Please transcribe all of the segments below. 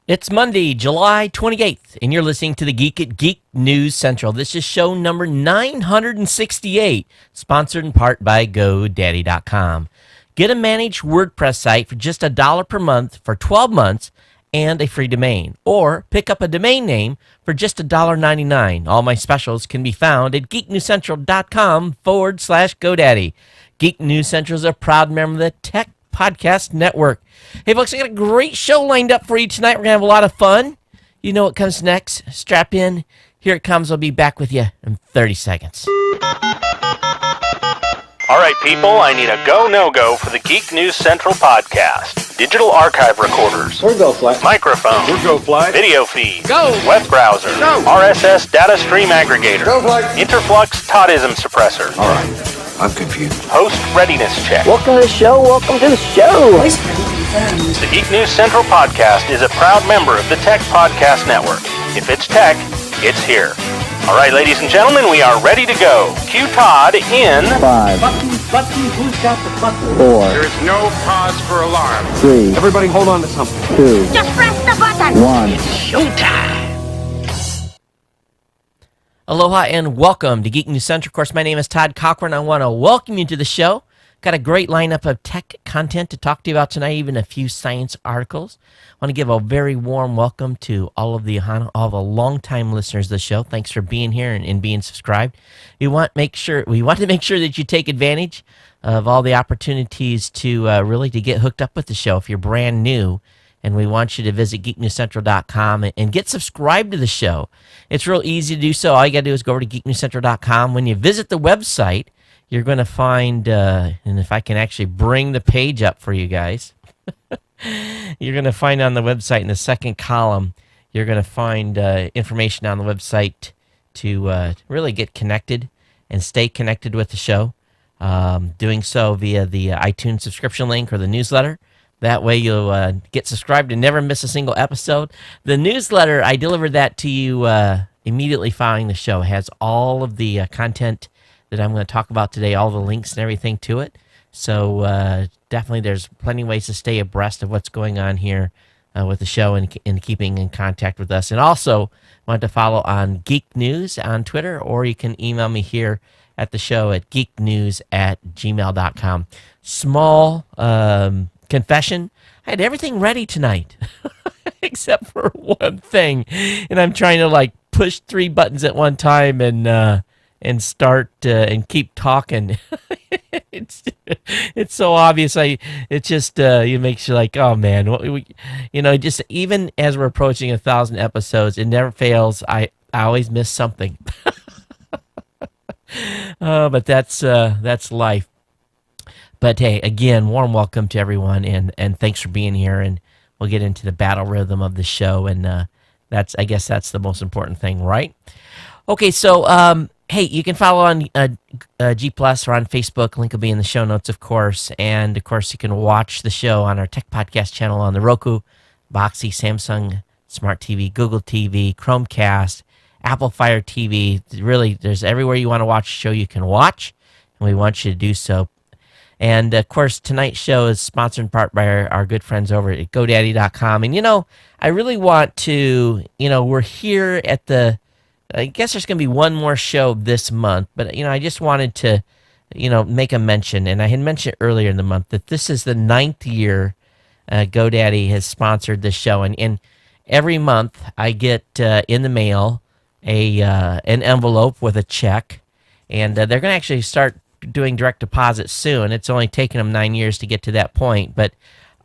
It's Monday, July 28th, and you're listening to the Geek at Geek News Central. This is show number 968, sponsored in part by GoDaddy.com. Get a managed WordPress site for just $1 per month for 12 months and a free domain. Or pick up a domain name for just $1.99. All my specials can be found at geeknewscentral.com/GoDaddy. Geek News Central is a proud member of the Tech Podcast Network. Hey, folks, I got a great show lined up for you tonight. We're going to have a lot of fun. You know what comes next. Strap in. Here it comes. I'll be back with you in 30 seconds. All right, people, I need a go, no-go for the Geek News Central podcast. Digital archive recorders. We're go fly. Microphone. We're go fly. Video feed. Go. Web browser. Go. RSS data stream aggregator. Go fly. Interflux Toddism suppressor. All right. I'm confused. Host readiness check. Welcome to the show. Welcome to the show. The Geek News Central podcast is a proud member of the Tech Podcast Network. If it's tech, it's here. All right, ladies and gentlemen, we are ready to go. Cue Todd in 5, Button, who's got the button? 4, There is no cause for alarm. 3, Everybody hold on to something. 2, Just press the button. 1. Showtime. Aloha and welcome to Geek News Central. Of course, my name is Todd Cochran. I want to welcome you to the show. Got a great lineup of tech content to talk to you about tonight, even a few science articles. I want to give a very warm welcome to all the longtime listeners of the show. Thanks for being here and being subscribed. We want to make sure that you take advantage of all the opportunities to really get hooked up with the show if you're brand new. And we want you to visit geeknewscentral.com and get subscribed to the show. It's real easy to do so. All you got to do is go over to geeknewscentral.com. When you visit the website, you're going to find, and if I can actually bring the page up for you guys, you're going to find on the website in the second column, you're going to find information on the website to really get connected and stay connected with the show. Doing so via the iTunes subscription link or the newsletter. That way you'll get subscribed and never miss a single episode. The newsletter, I delivered that to you immediately following the show. It has all of the content that I'm going to talk about today, all the links and everything to it. So definitely there's plenty of ways to stay abreast of what's going on here with the show and keeping in contact with us. And also want to follow on Geek News on Twitter, or you can email me here at the show at geeknews@gmail.com. Small confession, I had everything ready tonight except for one thing, and I'm trying to push 3 buttons at one time and start and keep talking. it's so obvious. It makes you like, oh man, just even as we're approaching 1,000 episodes, it never fails. I always miss something. But that's life. But hey, again, warm welcome to everyone, and thanks for being here. And we'll get into the battle rhythm of the show, and I guess that's the most important thing, right? Okay, so hey, you can follow on G Plus or on Facebook. Link will be in the show notes, of course. And of course, you can watch the show on our Tech Podcast channel on the Roku, Boxy, Samsung Smart TV, Google TV, Chromecast, Apple Fire TV. Really, there's everywhere you want to watch a show you can watch, and we want you to do so. And, of course, tonight's show is sponsored in part by our good friends over at GoDaddy.com. And, I really want to, we're here at I guess there's going to be one more show this month. But, I just wanted to, make a mention. And I had mentioned earlier in the month that this is the 9th year GoDaddy has sponsored this show. And every month I get in the mail an envelope with a check. And they're going to actually start doing direct deposit soon. It's only taken them 9 years to get to that point, but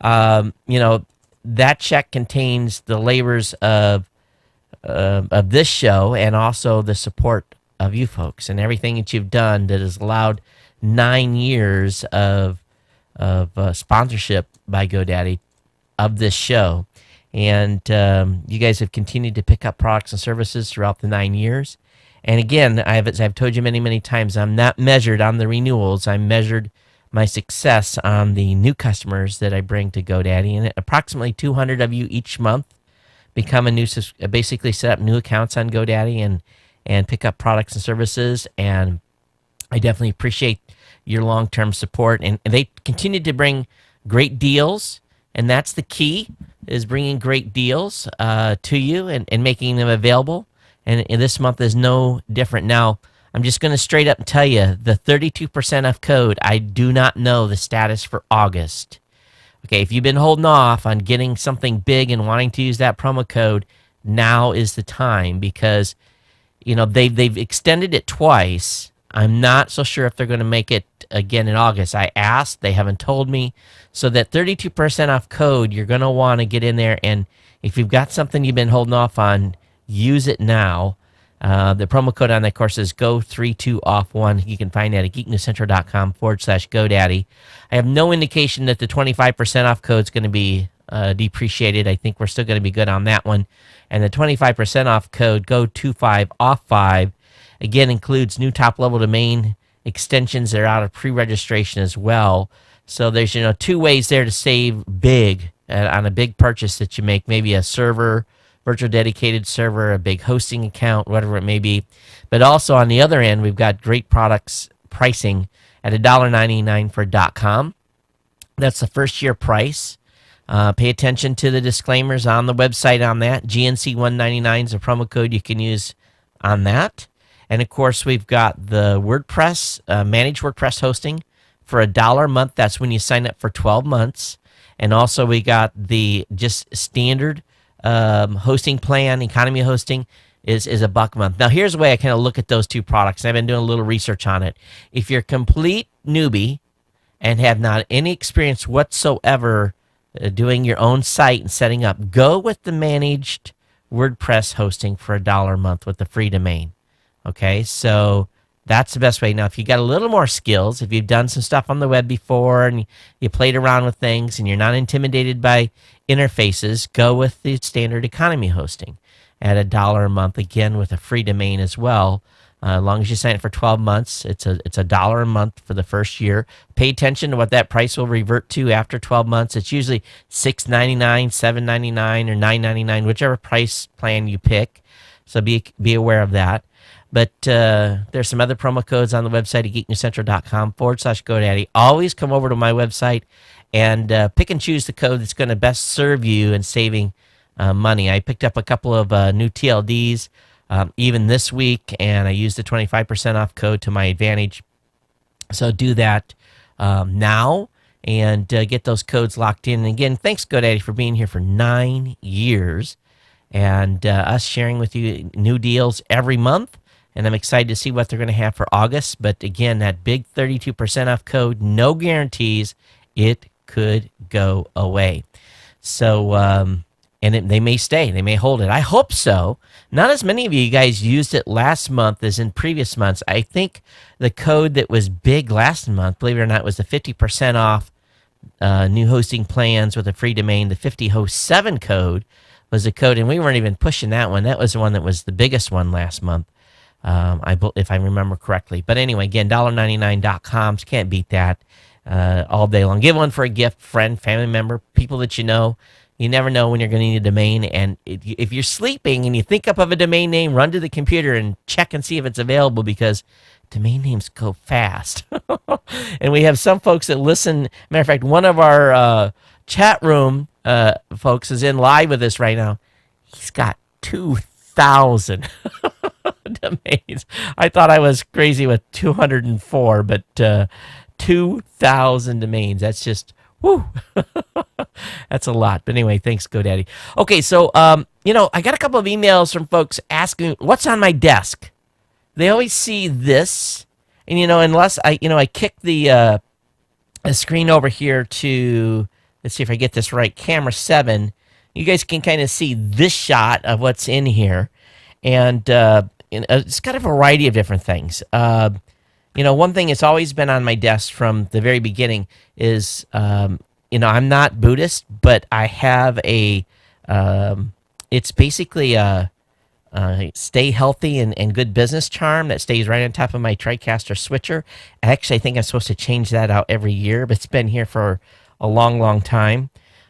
that check contains the labors of this show and also the support of you folks and everything that you've done that has allowed 9 years of sponsorship by GoDaddy of this show. And you guys have continued to pick up products and services throughout the 9 years. And again, I've told you many, many times, I'm not measured on the renewals. I'm measured my success on the new customers that I bring to GoDaddy. And approximately 200 of you each month become basically set up new accounts on GoDaddy and pick up products and services. And I definitely appreciate your long-term support. And they continue to bring great deals, and that's the key. is bringing great deals to you and making them available. And this month is no different. Now, I'm just going to straight up tell you, the 32% off code, I do not know the status for August. Okay, if you've been holding off on getting something big and wanting to use that promo code, now is the time, because they've extended it twice. I'm not so sure if they're going to make it again in August. I asked, they haven't told me. So that 32% off code, you're going to want to get in there, and if you've got something you've been holding off on, use it now. The promo code on that course is GO32OFF1. You can find that at geeknewscentral.com/GoDaddy. I have no indication that the 25% off code is going to be depreciated. I think we're still going to be good on that one. And the 25% off code, GO25OFF5, again, includes new top-level domain extensions that are out of pre-registration as well. So there's 2 ways there to save big on a big purchase that you make, maybe a server, virtual dedicated server, a big hosting account, whatever it may be. But also on the other end, we've got great products pricing at $1.99 for .com. That's the first year price. Pay attention to the disclaimers on the website on that. GNC 199 is a promo code you can use on that. And of course, we've got the WordPress, managed WordPress hosting for $1 a month. That's when you sign up for 12 months. And also we got the just standard hosting plan, economy hosting is $1 a month. Now here's the way I kind of look at those two products. I've been doing a little research on it. If you're a complete newbie and have not any experience whatsoever doing your own site and setting up, go with the managed WordPress hosting for $1 a month with the free domain. Okay, so that's the best way. Now, if you got a little more skills, if you've done some stuff on the web before and you played around with things and you're not intimidated by interfaces, go with the standard economy hosting at $1 a month, again with a free domain as well. As long as you sign up for 12 months, it's $1 a month for the first year. Pay attention to what that price will revert to after 12 months. It's usually $6.99, $7.99, or $9.99, whichever price plan you pick. So be aware of that. But there's some other promo codes on the website at geeknewscentral.com/GoDaddy. Always come over to my website and pick and choose the code that's going to best serve you in saving money. I picked up a couple of new TLDs even this week, and I used the 25% off code to my advantage. So do that now and get those codes locked in. And again, thanks GoDaddy for being here for 9 years and us sharing with you new deals every month. And I'm excited to see what they're going to have for August. But again, that big 32% off code, no guarantees, it could go away. So, they may stay. They may hold it. I hope so. Not as many of you guys used it last month as in previous months. I think the code that was big last month, believe it or not, was the 50% off new hosting plans with a free domain. The 50host7 code was the code, and we weren't even pushing that one. That was the one that was the biggest one last month. If I remember correctly. But anyway, again, $1.99.com. Can't beat that all day long. Give one for a gift, friend, family member, people that you know. You never know when you're going to need a domain. And if you're sleeping and you think up of a domain name, run to the computer and check and see if it's available, because domain names go fast. And we have some folks that listen. Matter of fact, one of our chat room folks is in live with us right now. He's got 2,000 domains. I thought I was crazy with 204, but 2,000 domains. That's just, whoo. That's a lot. But anyway, thanks, GoDaddy. Okay, so, I got a couple of emails from folks asking what's on my desk. They always see this, and, unless I kick the screen over here to, let's see if I get this right, camera 7, you guys can kind of see this shot of what's in here. And it's got a variety of different things. One thing that's always been on my desk from the very beginning is, I'm not Buddhist, but I have it's basically a stay healthy and good business charm that stays right on top of my TriCaster switcher. Actually, I think I'm supposed to change that out every year, but it's been here for a long, long time.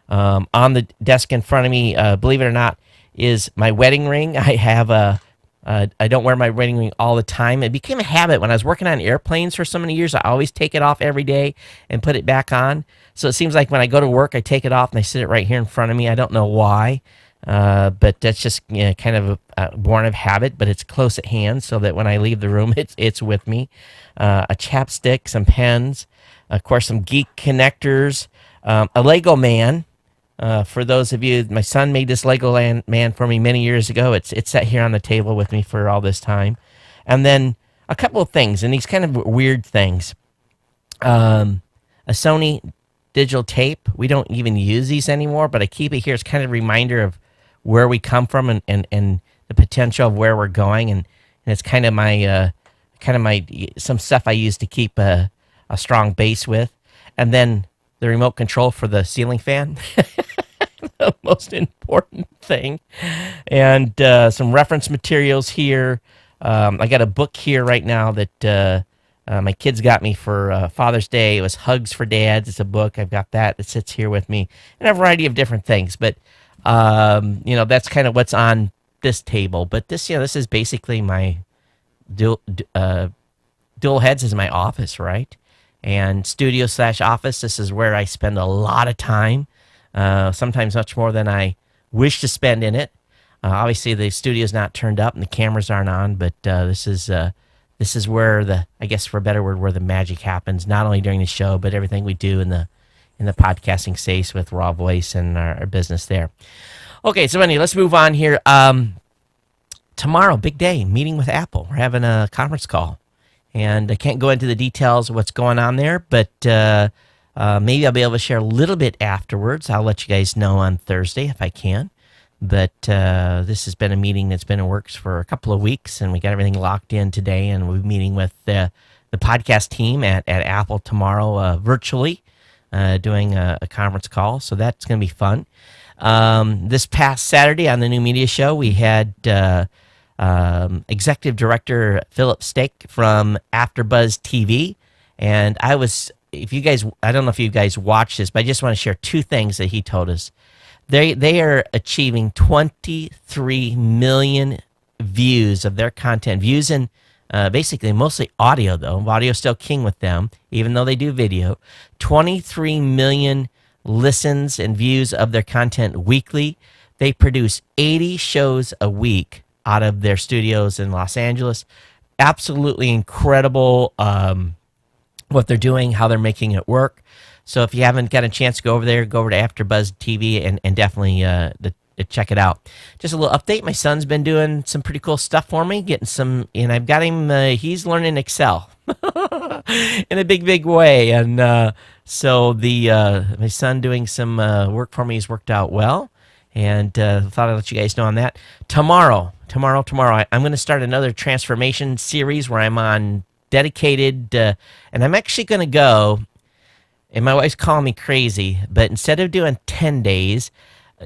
On the desk in front of me, believe it or not, is my wedding ring. I have a I don't wear my wedding ring all the time. It became a habit when I was working on airplanes for so many years. I always take it off every day and put it back on. So it seems like when I go to work, I take it off and I sit it right here in front of me. I don't know why, but that's just kind of born of habit. But it's close at hand, so that when I leave the room, it's with me. A chapstick, some pens, of course, some Geek connectors, a Lego man. For those of you, my son made this Lego man for me many years ago. It's sat here on the table with me for all this time. And then a couple of things, and these kind of weird things. A Sony digital tape. We don't even use these anymore, but I keep it here. It's kind of a reminder of where we come from and the potential of where we're going. And it's kind of my some stuff I use to keep a strong base with. And then the remote control for the ceiling fan. The most important thing. And some reference materials here. I got a book here right now that my kids got me for Father's Day. It was Hugs for Dads. It's a book. I've got that. It sits here with me. And a variety of different things. But, that's kind of what's on this table. But this is basically my dual heads is my office, right? And studio/office, this is where I spend a lot of time, sometimes much more than I wish to spend in it. Obviously, the studio's not turned up and the cameras aren't on, but this is where I guess for a better word, where the magic happens, not only during the show, but everything we do in the podcasting space with Raw Voice and our business there. Okay, so anyway, let's move on here. Tomorrow, big day, meeting with Apple. We're having a conference call. And I can't go into the details of what's going on there, but maybe I'll be able to share a little bit afterwards. I'll let you guys know on Thursday if I can. But this has been a meeting that's been in works for a couple of weeks, and we got everything locked in today. And we'll be meeting with the podcast team at Apple tomorrow virtually, doing a conference call. So that's going to be fun. This past Saturday on the New Media Show, we had Executive Director Philip Stake from AfterBuzz TV, and I don't know if you guys watched this, but I just want to share two things that he told us. They are achieving 23 million views of their content, views in basically mostly audio, though. Audio is still king with them, even though they do video. 23 million listens and views of their content weekly. They produce 80 shows a week out of their studios in Los Angeles. Absolutely incredible what they're doing, how they're making it work. So if you haven't got a chance to go over there, go over to AfterBuzz TV and definitely check it out. Just a little update. My son's been doing some pretty cool stuff for me, and I've got him, he's learning Excel in a big way. And so my son doing some work for me has worked out well. And thought I'd let you guys know on that. Tomorrow, I'm going to start another transformation series where I'm on dedicated, and I'm actually going to go, and my wife's calling me crazy, but instead of doing 10 days,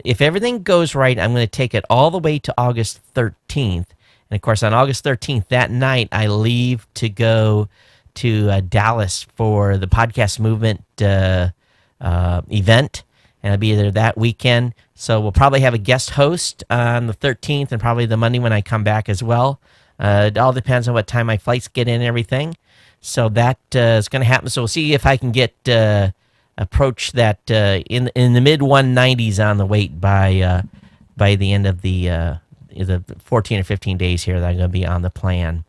if everything goes right, I'm going to take it all the way to August 13th. And, of course, on August 13th, that night, I leave to go to Dallas for the Podcast Movement event. And I'll be there that weekend. So we'll probably have a guest host on the 13th and probably the Monday when I come back as well. It all depends on what time my flights get in and everything. So that is going to happen. So we'll see if I can get approach that in the mid 190s on the weight by the end of the 14 or 15 days here that I'm going to be on the plan.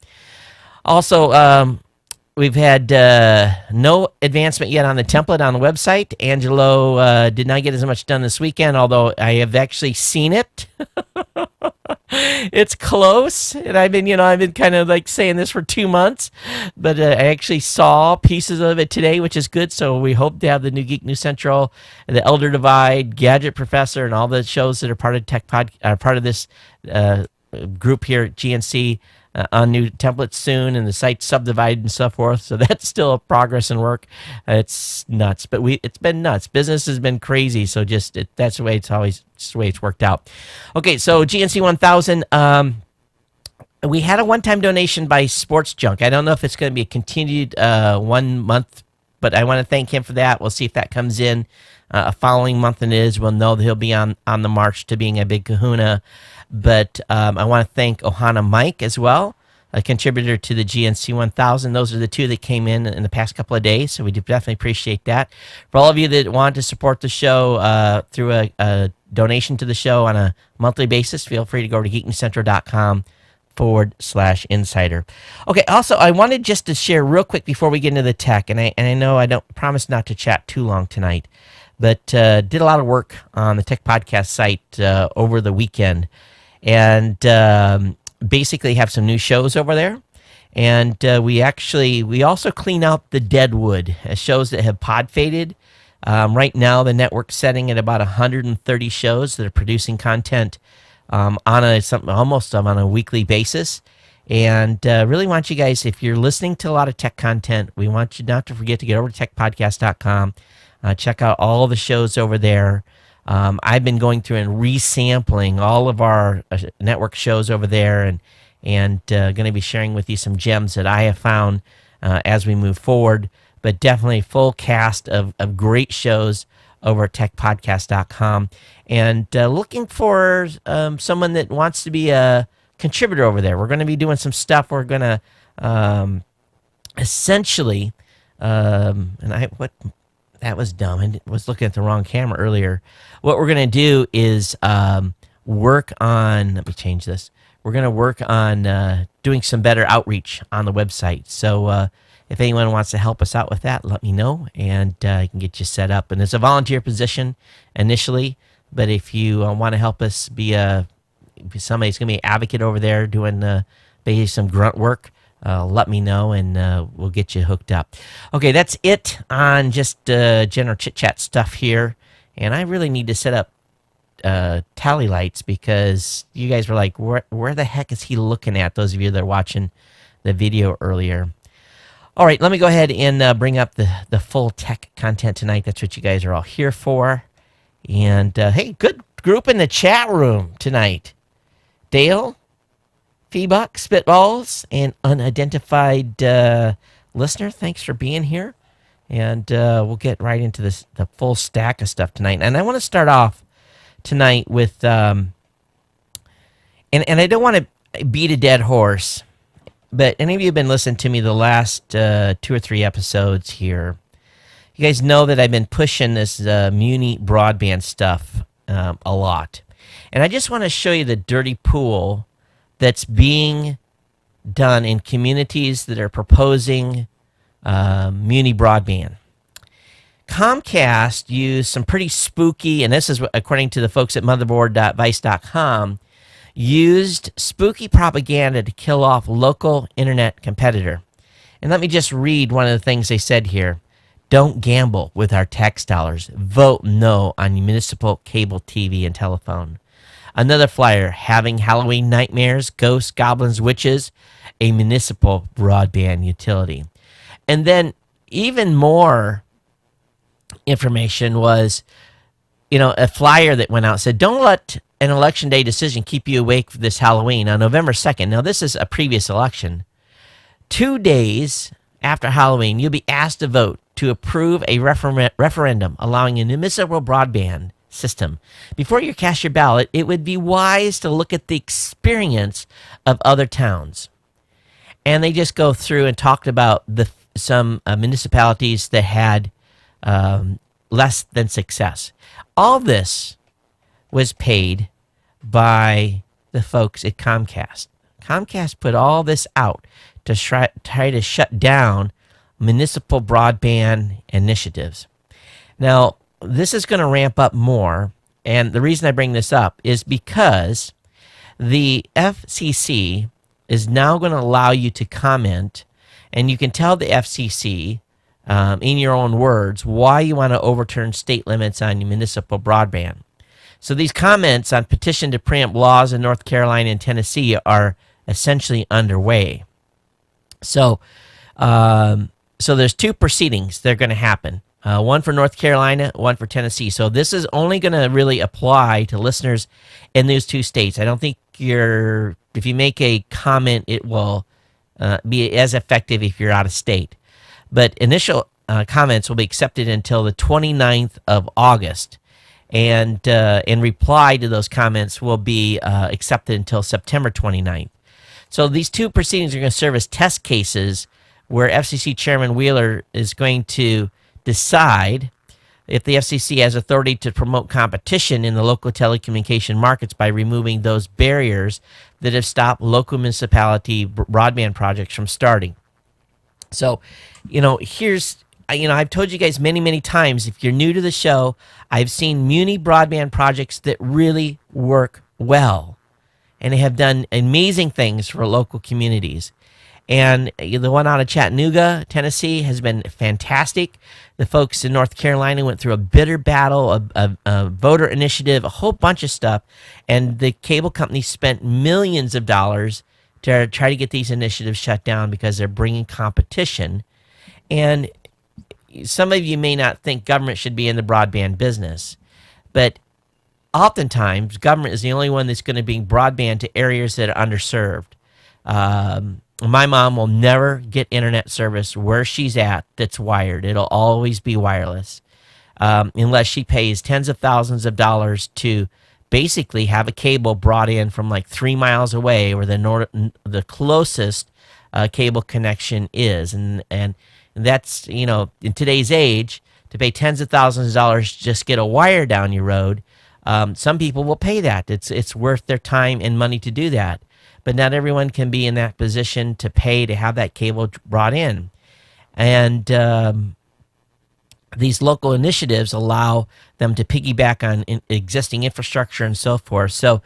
Also, we've had no advancement yet on the template on the website. Angelo did not get as much done this weekend, although I have actually seen it. It's close, and I've been kind of like saying this for 2 months, but I actually saw pieces of it today, which is good. So we hope to have the New Geek, New Central, the Elder Divide, Gadget Professor, and all the shows that are part of part of this group here at GNC on new templates soon, and the site subdivided and so forth. So that's still a progress and work. It's nuts, but it's been nuts. Business has been crazy. So that's the way it's worked out. Okay, so GNC 1000. We had a one-time donation by Sports Junk. I don't know if it's going to be a continued 1 month, but I want to thank him for that. We'll see if that comes in a following month, and we'll know that he'll be on the march to being a big kahuna. But I want to thank Ohana Mike as well, a contributor to the GNC 1000. Those are the two that came in the past couple of days, so we do definitely appreciate that. For all of you that want to support the show through a donation to the show on a monthly basis, feel free to go to geeknewscentral.com/insider. Okay, also, I wanted just to share real quick before we get into the tech, and I know I don't promise not to chat too long tonight, but did a lot of work on the Tech Podcast site over the weekend, and basically have some new shows over there. And we also clean out the dead wood, shows that have pod faded. Right now, the network's setting at about 130 shows that are producing content on a weekly basis. And really want you guys, if you're listening to a lot of tech content, we want you not to forget to get over to techpodcast.com. Check out all the shows over there. I've been going through and resampling all of our network shows over there, and going to be sharing with you some gems that I have found as we move forward. But definitely full cast of great shows over at techpodcast.com. And looking for someone that wants to be a contributor over there. We're going to be doing some stuff. We're going to essentially, that was dumb. I was looking at the wrong camera earlier. What we're going to do is work on, let me change this. We're going to work on doing some better outreach on the website. So if anyone wants to help us out with that, let me know, and I can get you set up. And it's a volunteer position initially, but if you want to help us be somebody's going to be an advocate over there doing basically some grunt work, let me know, and we'll get you hooked up. Okay, that's it on just general chit-chat stuff here. And I really need to set up tally lights, because you guys were like, where the heck is he looking at, those of you that are watching the video earlier. All right, let me go ahead and bring up the full tech content tonight. That's what you guys are all here for. And, hey, good group in the chat room tonight. Dale, Feebuck, Spitballs, and unidentified listener, thanks for being here. And we'll get right into the full stack of stuff tonight. And I want to start off tonight with, and I don't want to beat a dead horse, but any of you have been listening to me the last 2 or 3 episodes here, you guys know that I've been pushing this Muni broadband stuff a lot. And I just want to show you the dirty pool that's being done in communities that are proposing Muni broadband. Comcast used some pretty spooky, and this is according to the folks at motherboard.vice.com, used spooky propaganda to kill off local internet competitor. And let me just read one of the things they said here. Don't gamble with our tax dollars. Vote no on municipal cable TV and telephone. Another flyer, having Halloween nightmares, ghosts, goblins, witches, a municipal broadband utility. And then even more information was, a flyer that went out said, don't let an election day decision keep you awake for this Halloween on November 2nd. Now, this is a previous election. 2 days after Halloween, you'll be asked to vote to approve a referendum allowing a municipal broadband system. Before you cast your ballot, it would be wise to look at the experience of other towns. And they just go through and talked about some municipalities that had less than success. All this was paid by the folks at Comcast. Comcast put all this out to try to shut down municipal broadband initiatives. Now, this is going to ramp up more, and the reason I bring this up is because the FCC is now going to allow you to comment, and you can tell the FCC, in your own words, why you want to overturn state limits on municipal broadband. So these comments on petition to preempt laws in North Carolina and Tennessee are essentially underway. So there's 2 proceedings that are going to happen. One for North Carolina, one for Tennessee. So this is only going to really apply to listeners in those 2 states. I don't think if you make a comment, it will be as effective if you're out of state. But initial comments will be accepted until the 29th of August. and reply to those comments will be accepted until September 29th. So these two proceedings are going to serve as test cases where FCC Chairman Wheeler is going to decide if the FCC has authority to promote competition in the local telecommunication markets by removing those barriers that have stopped local municipality broadband projects from starting. So, I've told you guys many, many times, if you're new to the show, I've seen muni broadband projects that really work well and have done amazing things for local communities. And the one out of Chattanooga, Tennessee, has been fantastic. The folks in North Carolina went through a bitter battle, a voter initiative, a whole bunch of stuff. And the cable company spent millions of dollars to try to get these initiatives shut down because they're bringing competition. And some of you may not think government should be in the broadband business, but oftentimes government is the only one that's going to bring broadband to areas that are underserved. My mom will never get internet service where she's at that's wired. It'll always be wireless, unless she pays tens of thousands of dollars to basically have a cable brought in from like 3 miles away where the closest cable connection is. And that's, in today's age, to pay tens of thousands of dollars to just get a wire down your road, some people will pay that. It's worth their time and money to do that. But not everyone can be in that position to pay to have that cable brought in. And these local initiatives allow them to piggyback on existing infrastructure and so forth. So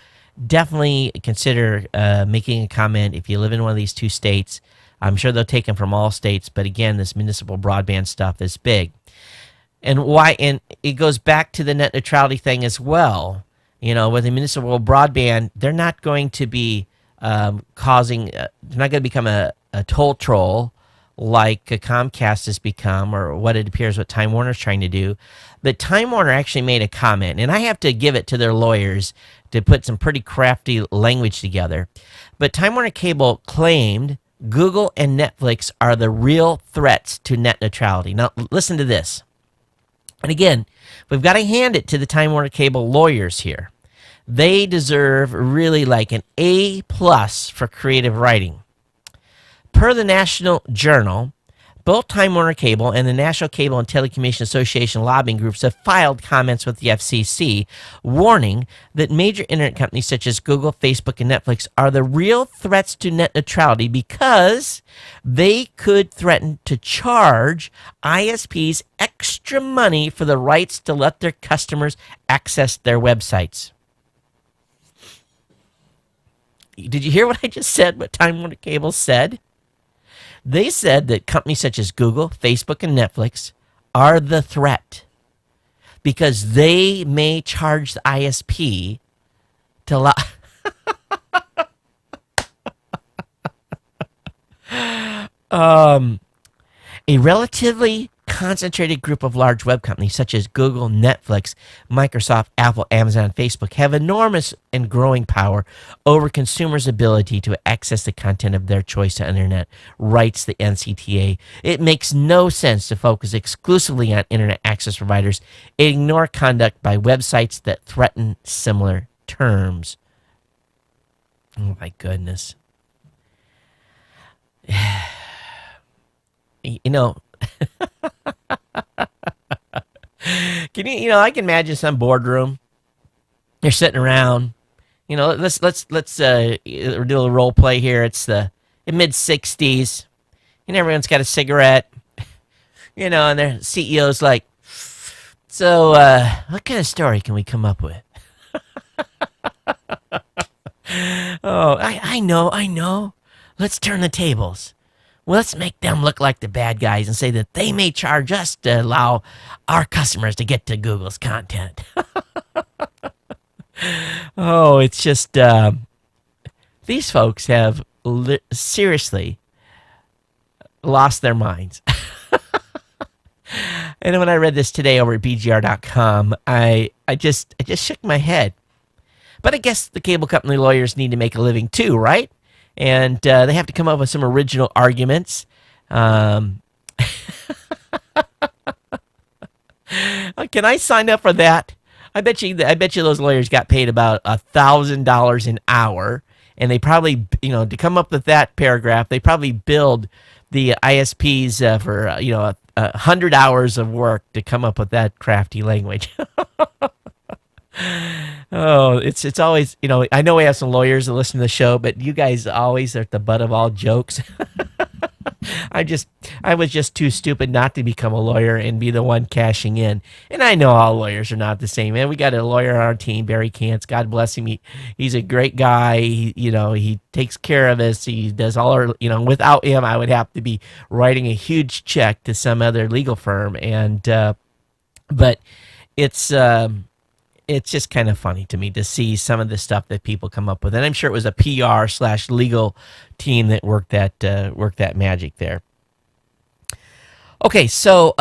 definitely consider making a comment if you live in one of these two states. I'm sure they'll take them from all states. But again, this municipal broadband stuff is big. And why? And it goes back to the net neutrality thing as well. With the municipal broadband, they're not going to be they're not going to become a toll troll like a Comcast has become, or what it appears what Time Warner's trying to do. But Time Warner actually made a comment, and I have to give it to their lawyers to put some pretty crafty language together. But Time Warner Cable claimed Google and Netflix are the real threats to net neutrality. Now, listen to this. And again, we've got to hand it to the Time Warner Cable lawyers here. They deserve really like an A+ for creative writing. Per the National Journal, both Time Warner Cable and the National Cable and Telecommunications Association lobbying groups have filed comments with the FCC warning that major internet companies such as Google, Facebook, and Netflix are the real threats to net neutrality because they could threaten to charge ISPs extra money for the rights to let their customers access their websites. Did you hear what I just said, what Time Warner Cable said? They said that companies such as Google, Facebook, and Netflix are the threat because they may charge the ISP to allow... A relatively concentrated group of large web companies such as Google, Netflix, Microsoft, Apple, Amazon, and Facebook have enormous and growing power over consumers' ability to access the content of their choice on internet, writes the NCTA. It makes no sense to focus exclusively on internet access providers and ignore conduct by websites that threaten similar terms. Oh my goodness. I can imagine some boardroom. You're sitting around. Let's do a role play here. It's the mid-60s, and everyone's got a cigarette. And their CEO's like, so what kind of story can we come up with? Oh, I know. Let's turn the tables. Well, let's make them look like the bad guys and say that they may charge us to allow our customers to get to Google's content. Oh, it's just, these folks have seriously lost their minds. And when I read this today over at BGR.com, I just shook my head. But I guess the cable company lawyers need to make a living too, right? And they have to come up with some original arguments. Can I sign up for that? I bet you those lawyers got paid about $1,000 an hour, and they probably, to come up with that paragraph, they probably billed the ISPs for 100 hours of work to come up with that crafty language. Oh, it's always, I know we have some lawyers that listen to the show, but you guys always are at the butt of all jokes. I was just too stupid not to become a lawyer and be the one cashing in. And I know all lawyers are not the same, man. We got a lawyer on our team, Barry Kantz. God bless him. He's a great guy. He takes care of us. He does all our, without him, I would have to be writing a huge check to some other legal firm. And, but it's just kind of funny to me to see some of the stuff that people come up with, and I'm sure it was a PR/legal team that worked that magic there. Okay, so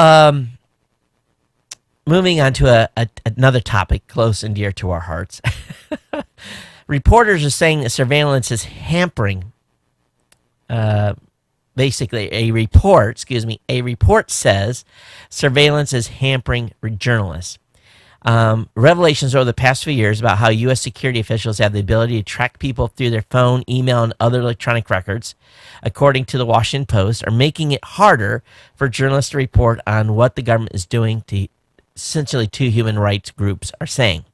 moving on to another topic close and dear to our hearts. Reporters are saying that surveillance is hampering. Basically, a report says surveillance is hampering journalists. Revelations over the past few years about how U.S. security officials have the ability to track people through their phone, email, and other electronic records, according to the Washington Post, are making it harder for journalists to report on what the government is doing to essentially two human rights groups are saying.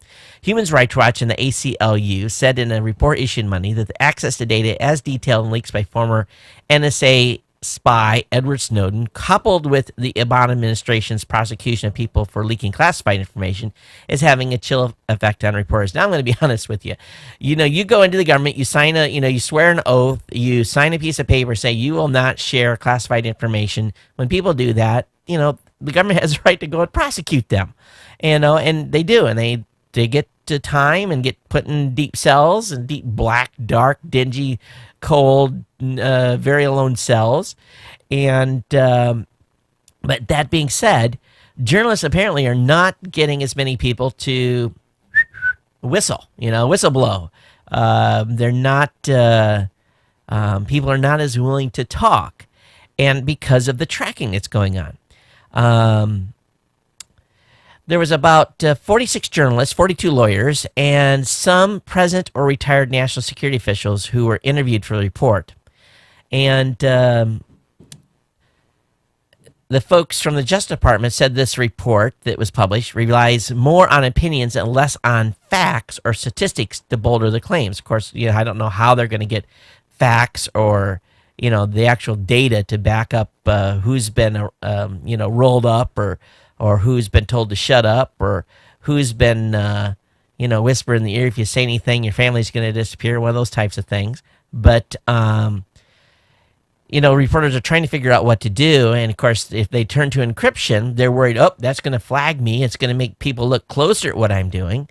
Human Rights Watch and the ACLU said in a report issued Monday that the access to data as detailed in leaks by former NSA spy Edward Snowden, coupled with the Obama administration's prosecution of people for leaking classified information, is having a chill effect on reporters. Now, I'm going to be honest with you. You go into the government, you sign you swear an oath, you sign a piece of paper, say you will not share classified information. When people do that, the government has a right to go and prosecute them, and they do, and they get to time and get put in deep cells and deep, black, dark, dingy, cold, very alone cells. And but that being said, journalists apparently are not getting as many people to whistle blow. They're not people are not as willing to talk, and because of the tracking that's going on. There was about 46 journalists, 42 lawyers, and some present or retired national security officials who were interviewed for the report. And the folks from the Justice Department said this report that was published relies more on opinions and less on facts or statistics to bolster the claims. Of course, I don't know how they're going to get facts or the actual data to back up who's been rolled up or who's been told to shut up, or who's been, whisper in the ear, if you say anything, your family's going to disappear, one of those types of things. But, reporters are trying to figure out what to do. And, of course, if they turn to encryption, they're worried, that's going to flag me. It's going to make people look closer at what I'm doing.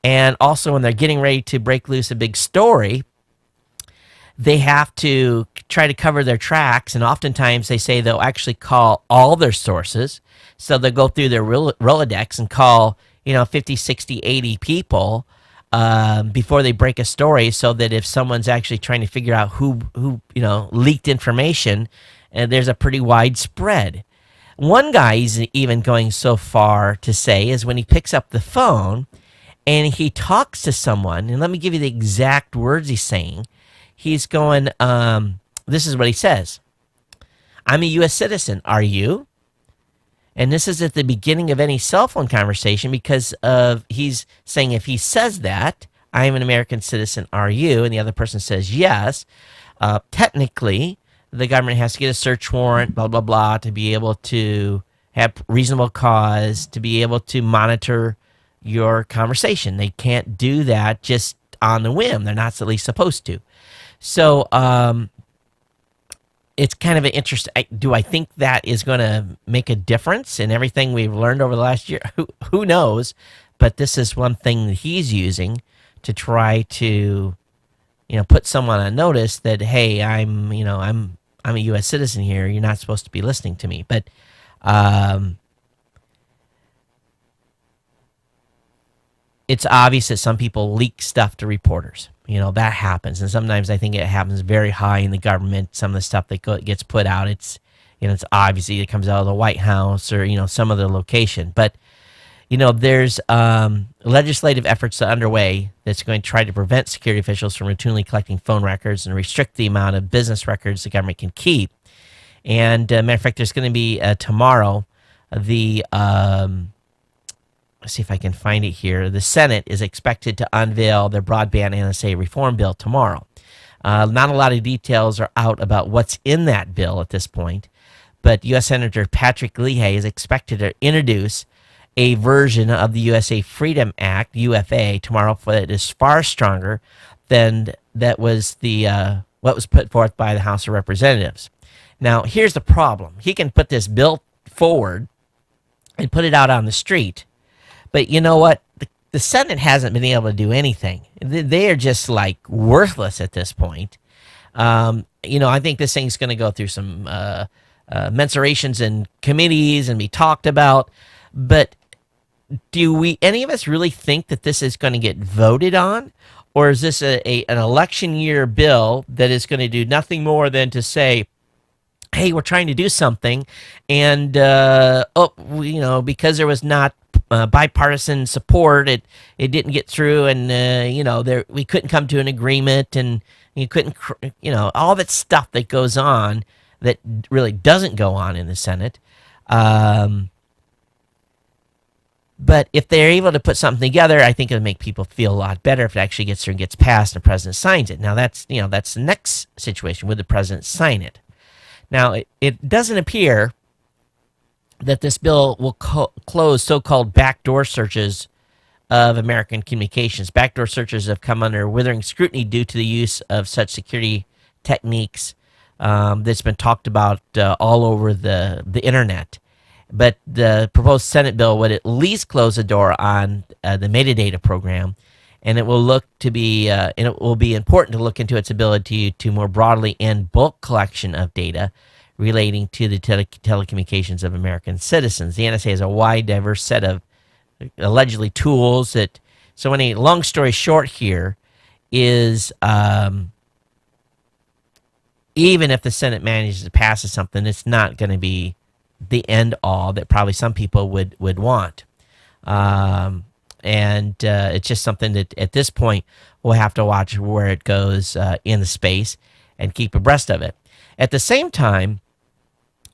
And also, when they're getting ready to break loose a big story, they have to try to cover their tracks, and oftentimes they say they'll actually call all their sources. So they'll go through their Rolodex and call, 50, 60, 80 people before they break a story, so that if someone's actually trying to figure out who leaked information, there's a pretty wide spread. One guy is even going so far to say is when he picks up the phone and he talks to someone, and let me give you the exact words he's saying. He's going, this is what he says. I'm a U.S. citizen. Are you? And this is at the beginning of any cell phone conversation, because he's saying if he says that, I am an American citizen. Are you? And the other person says yes. Technically, the government has to get a search warrant, blah, blah, blah, to be able to have reasonable cause, to be able to monitor your conversation. They can't do that just on the whim. They're not at least supposed to. So it's kind of an interesting. Do I think that is going to make a difference in everything we've learned over the last year? Who knows? But this is one thing that he's using to try to, put someone on notice that, hey, I'm a U.S. citizen here. You're not supposed to be listening to me. But it's obvious that some people leak stuff to reporters. That happens. And sometimes I think it happens very high in the government. Some of the stuff that gets put out, it's obviously it comes out of the White House or, some other location. But, there's legislative efforts underway that's going to try to prevent security officials from routinely collecting phone records and restrict the amount of business records the government can keep. And matter of fact, there's going to be tomorrow the let's see if I can find it here. The Senate is expected to unveil their broadband NSA reform bill tomorrow. Not a lot of details are out about what's in that bill at this point, but U.S. Senator Patrick Leahy is expected to introduce a version of the USA Freedom Act, UFA, tomorrow that is far stronger than that was the what was put forth by the House of Representatives. Now, here's the problem. He can put this bill forward and put it out on the street, but you know what? The Senate hasn't been able to do anything. They are just like worthless at this point. I think this thing's going to go through some mensurations in committees and be talked about. But do any of us really think that this is going to get voted on? Or is this an election year bill that is going to do nothing more than to say, hey, we're trying to do something, and because there was not bipartisan support, it didn't get through, and we couldn't come to an agreement, and you couldn't, all that stuff that goes on that really doesn't go on in the Senate. But if they're able to put something together, I think it'll make people feel a lot better if it actually gets through and gets passed and the president signs it. Now that's the next situation. Would the president sign it? Now, it doesn't appear that this bill will close so-called backdoor searches of American communications. Backdoor searches have come under withering scrutiny due to the use of such security techniques that's been talked about all over the internet. But the proposed Senate bill would at least close the door on the metadata program, and it will be important to look into its ability to more broadly end bulk collection of data relating to the telecommunications of American citizens. The NSA has a wide, diverse set of allegedly tools that. So, any long story short here is, even if the Senate manages to pass something, it's not going to be the end all that probably some people would want. And it's just something that at this point we'll have to watch where it goes in the space and keep abreast of it. At the same time,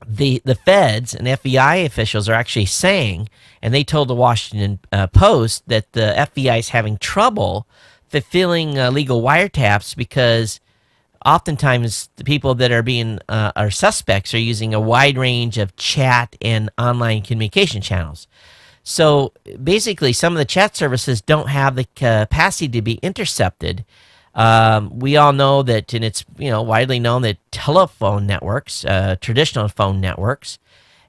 the feds and FBI officials are actually saying, and they told the Washington Post, that the FBI is having trouble fulfilling legal wiretaps because oftentimes the people that are being are suspects are using a wide range of chat and online communication channels. So basically, some of the chat services don't have the capacity to be intercepted. We all know that, and it's widely known that telephone networks, traditional phone networks,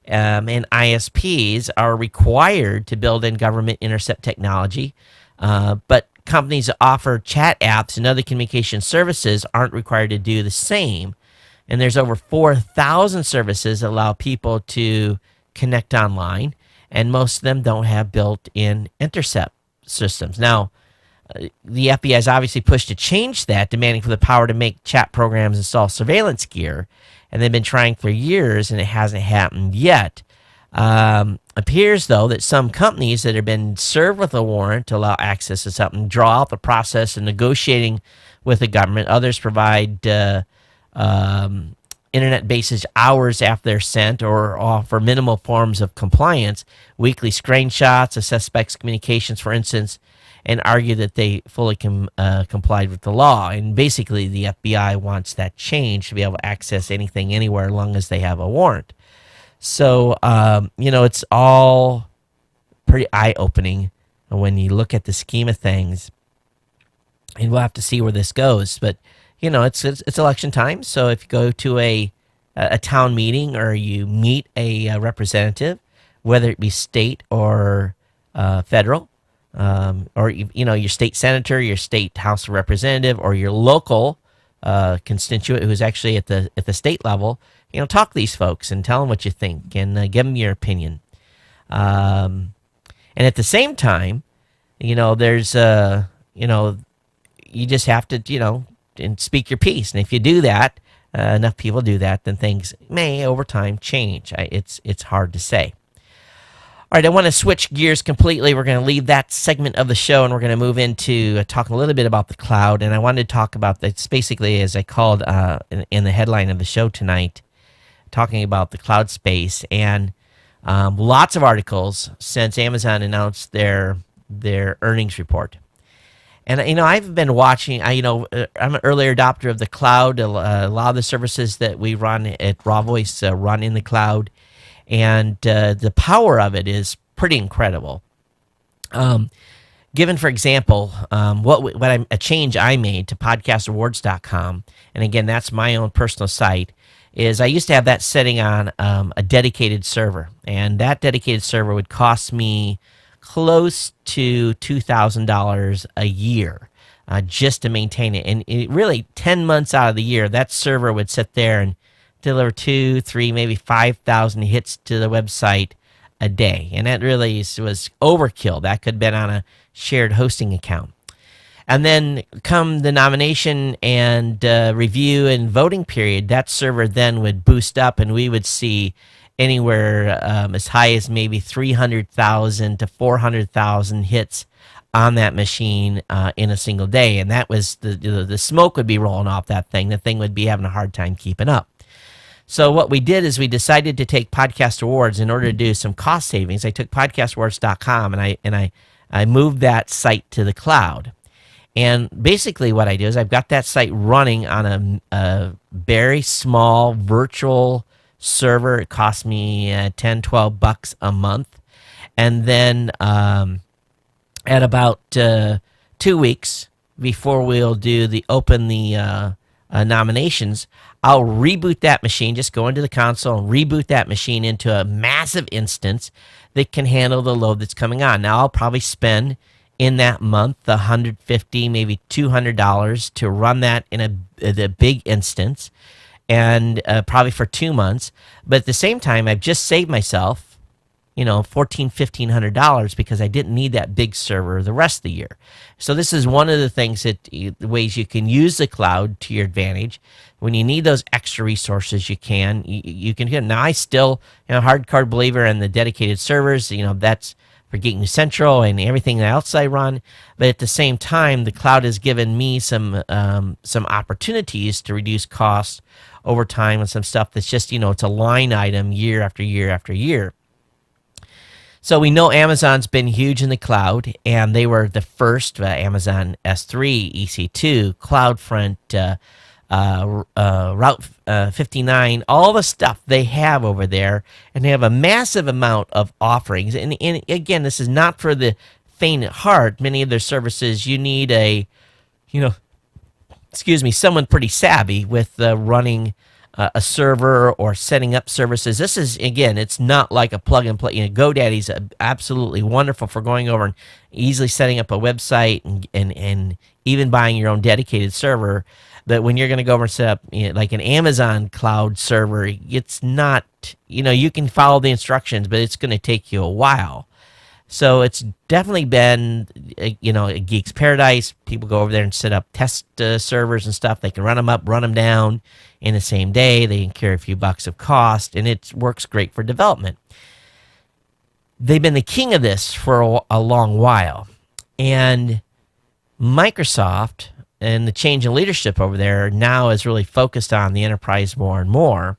and ISPs are required to build in government intercept technology, but companies that offer chat apps and other communication services aren't required to do the same. And there's over 4,000 services that allow people to connect online, and most of them don't have built-in intercept systems. Now, the FBI has obviously pushed to change that, demanding for the power to make chat programs install surveillance gear, and they've been trying for years, and it hasn't happened yet. Appears, though, that some companies that have been served with a warrant to allow access to something draw out the process of negotiating with the government. Others provide internet basis hours after they're sent, or offer minimal forms of compliance, weekly screenshots of suspects' communications, for instance, and argue that they fully complied with the law. And basically, the FBI wants that change to be able to access anything anywhere as long as they have a warrant. So, it's all pretty eye-opening when you look at the scheme of things, and we'll have to see where this goes. But, it's election time, so if you go to a town meeting or you meet a representative, whether it be state or federal, or your state senator, your state House of Representative, or your local constituent who's actually at the state level, talk to these folks and tell them what you think, and give them your opinion. And at the same time, there's you just have to and speak your piece. And if you do that, enough people do that, then things may over time change. It's hard to say. All right, I want to switch gears completely. We're going to leave that segment of the show, and we're going to move into talking a little bit about the cloud. And I wanted to talk about this basically, as I called in the headline of the show tonight, talking about the cloud space. And lots of articles since Amazon announced their earnings report. And, I've been watching, I'm an early adopter of the cloud. A lot of the services that we run at Raw Voice run in the cloud. And the power of it is pretty incredible. Given, for example, a change I made to podcastawards.com, and again, that's my own personal site, is I used to have that setting on a dedicated server. And that dedicated server would cost me close to $2,000 a year just to maintain it. And really, 10 months out of the year, that server would sit there and deliver 2, 3, maybe 5,000 hits to the website a day. And that really was overkill. That could have been on a shared hosting account. And then come the nomination and review and voting period, that server then would boost up, and we would see anywhere as high as maybe 300,000 to 400,000 hits on that machine in a single day. And that was the smoke would be rolling off that thing. The thing would be having a hard time keeping up. So what we did is we decided to take Podcast Awards in order to do some cost savings. I took podcastawards.com and I moved that site to the cloud. And basically what I do is I've got that site running on a very small virtual server. It cost me $10-12 a month. And then at about 2 weeks before we'll open the nominations, I'll reboot that machine, just go into the console and reboot that machine into a massive instance that can handle the load that's coming on. Now, I'll probably spend in that month $150, maybe $200 to run that in the big instance, and probably for 2 months. But at the same time, I've just saved myself $1,500 because I didn't need that big server the rest of the year. So this is one of the ways you can use the cloud to your advantage. When you need those extra resources, you can get them. Now, I still hardcore believer in the dedicated servers. That's for Geek News Central and everything else I run. But at the same time, the cloud has given me some opportunities to reduce costs over time and some stuff that's just it's a line item year after year after year. So we know Amazon's been huge in the cloud, and they were the first Amazon S3, EC2, CloudFront, Route 59, all the stuff they have over there, and they have a massive amount of offerings. And again, this is not for the faint at heart. Many of their services, you need someone pretty savvy with running a server or setting up services. This is, again, it's not like a plug and play. GoDaddy's absolutely wonderful for going over and easily setting up a website and even buying your own dedicated server. But when you're going to go over and set up like an Amazon cloud server, it's not, you can follow the instructions, but it's going to take you a while. So it's definitely been, a geek's paradise. People go over there and set up test servers and stuff. They can run them up, run them down in the same day. They can carry a few bucks of cost, and it works great for development. They've been the king of this for a long while. And Microsoft and the change in leadership over there now is really focused on the enterprise more and more.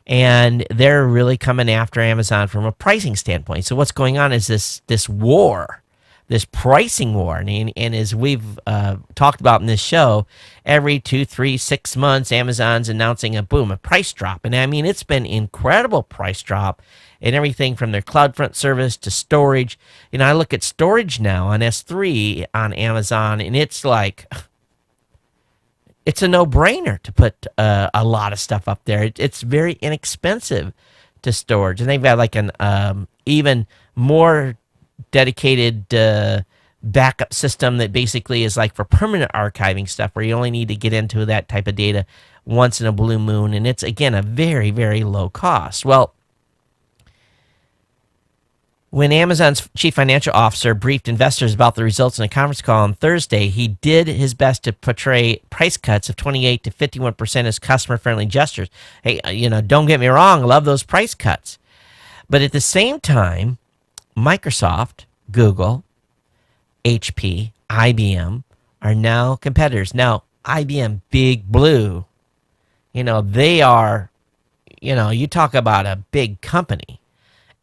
And they're really coming after Amazon from a pricing standpoint. So what's going on is this war, this pricing war. And as we've talked about in this show, every 2, 3, 6 months, Amazon's announcing a price drop. And I mean, it's been incredible price drop in everything from their CloudFront service to storage. I look at storage now on S3 on Amazon, and it's like, it's a no-brainer to put a lot of stuff up there. It's very inexpensive to storage. And they've got like an even more dedicated backup system that basically is like for permanent archiving stuff, where you only need to get into that type of data once in a blue moon. And it's, again, a very, very low cost. Well, when Amazon's chief financial officer briefed investors about the results in a conference call on Thursday, he did his best to portray price cuts of 28 to 51% as customer-friendly gestures. Hey, don't get me wrong, I love those price cuts. But at the same time, Microsoft, Google, HP, IBM are now competitors. Now, IBM, Big Blue, they are, you talk about a big company.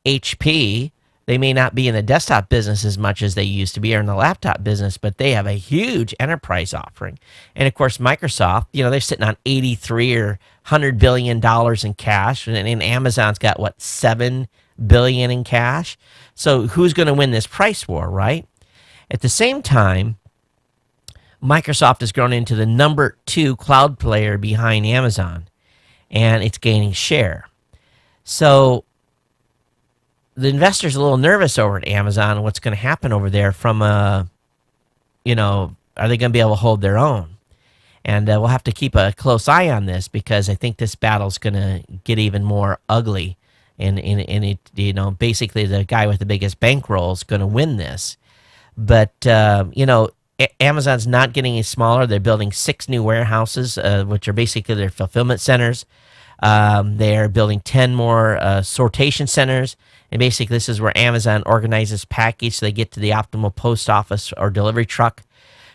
HP, they may not be in the desktop business as much as they used to be or in the laptop business, but they have a huge enterprise offering. And of course, Microsoft, they're sitting on 83 or $100 billion in cash, and Amazon's got, $7 billion in cash? So who's going to win this price war, right? At the same time, Microsoft has grown into the number 2 cloud player behind Amazon, and it's gaining share. So the investor's a little nervous over at Amazon and what's going to happen over there from are they going to be able to hold their own? And we'll have to keep a close eye on this, because I think this battle's going to get even more ugly. And it, basically the guy with the biggest bankroll is going to win this. But, Amazon's not getting any smaller. They're building 6 new warehouses, which are basically their fulfillment centers. They're building 10 more sortation centers. And basically, this is where Amazon organizes package so they get to the optimal post office or delivery truck.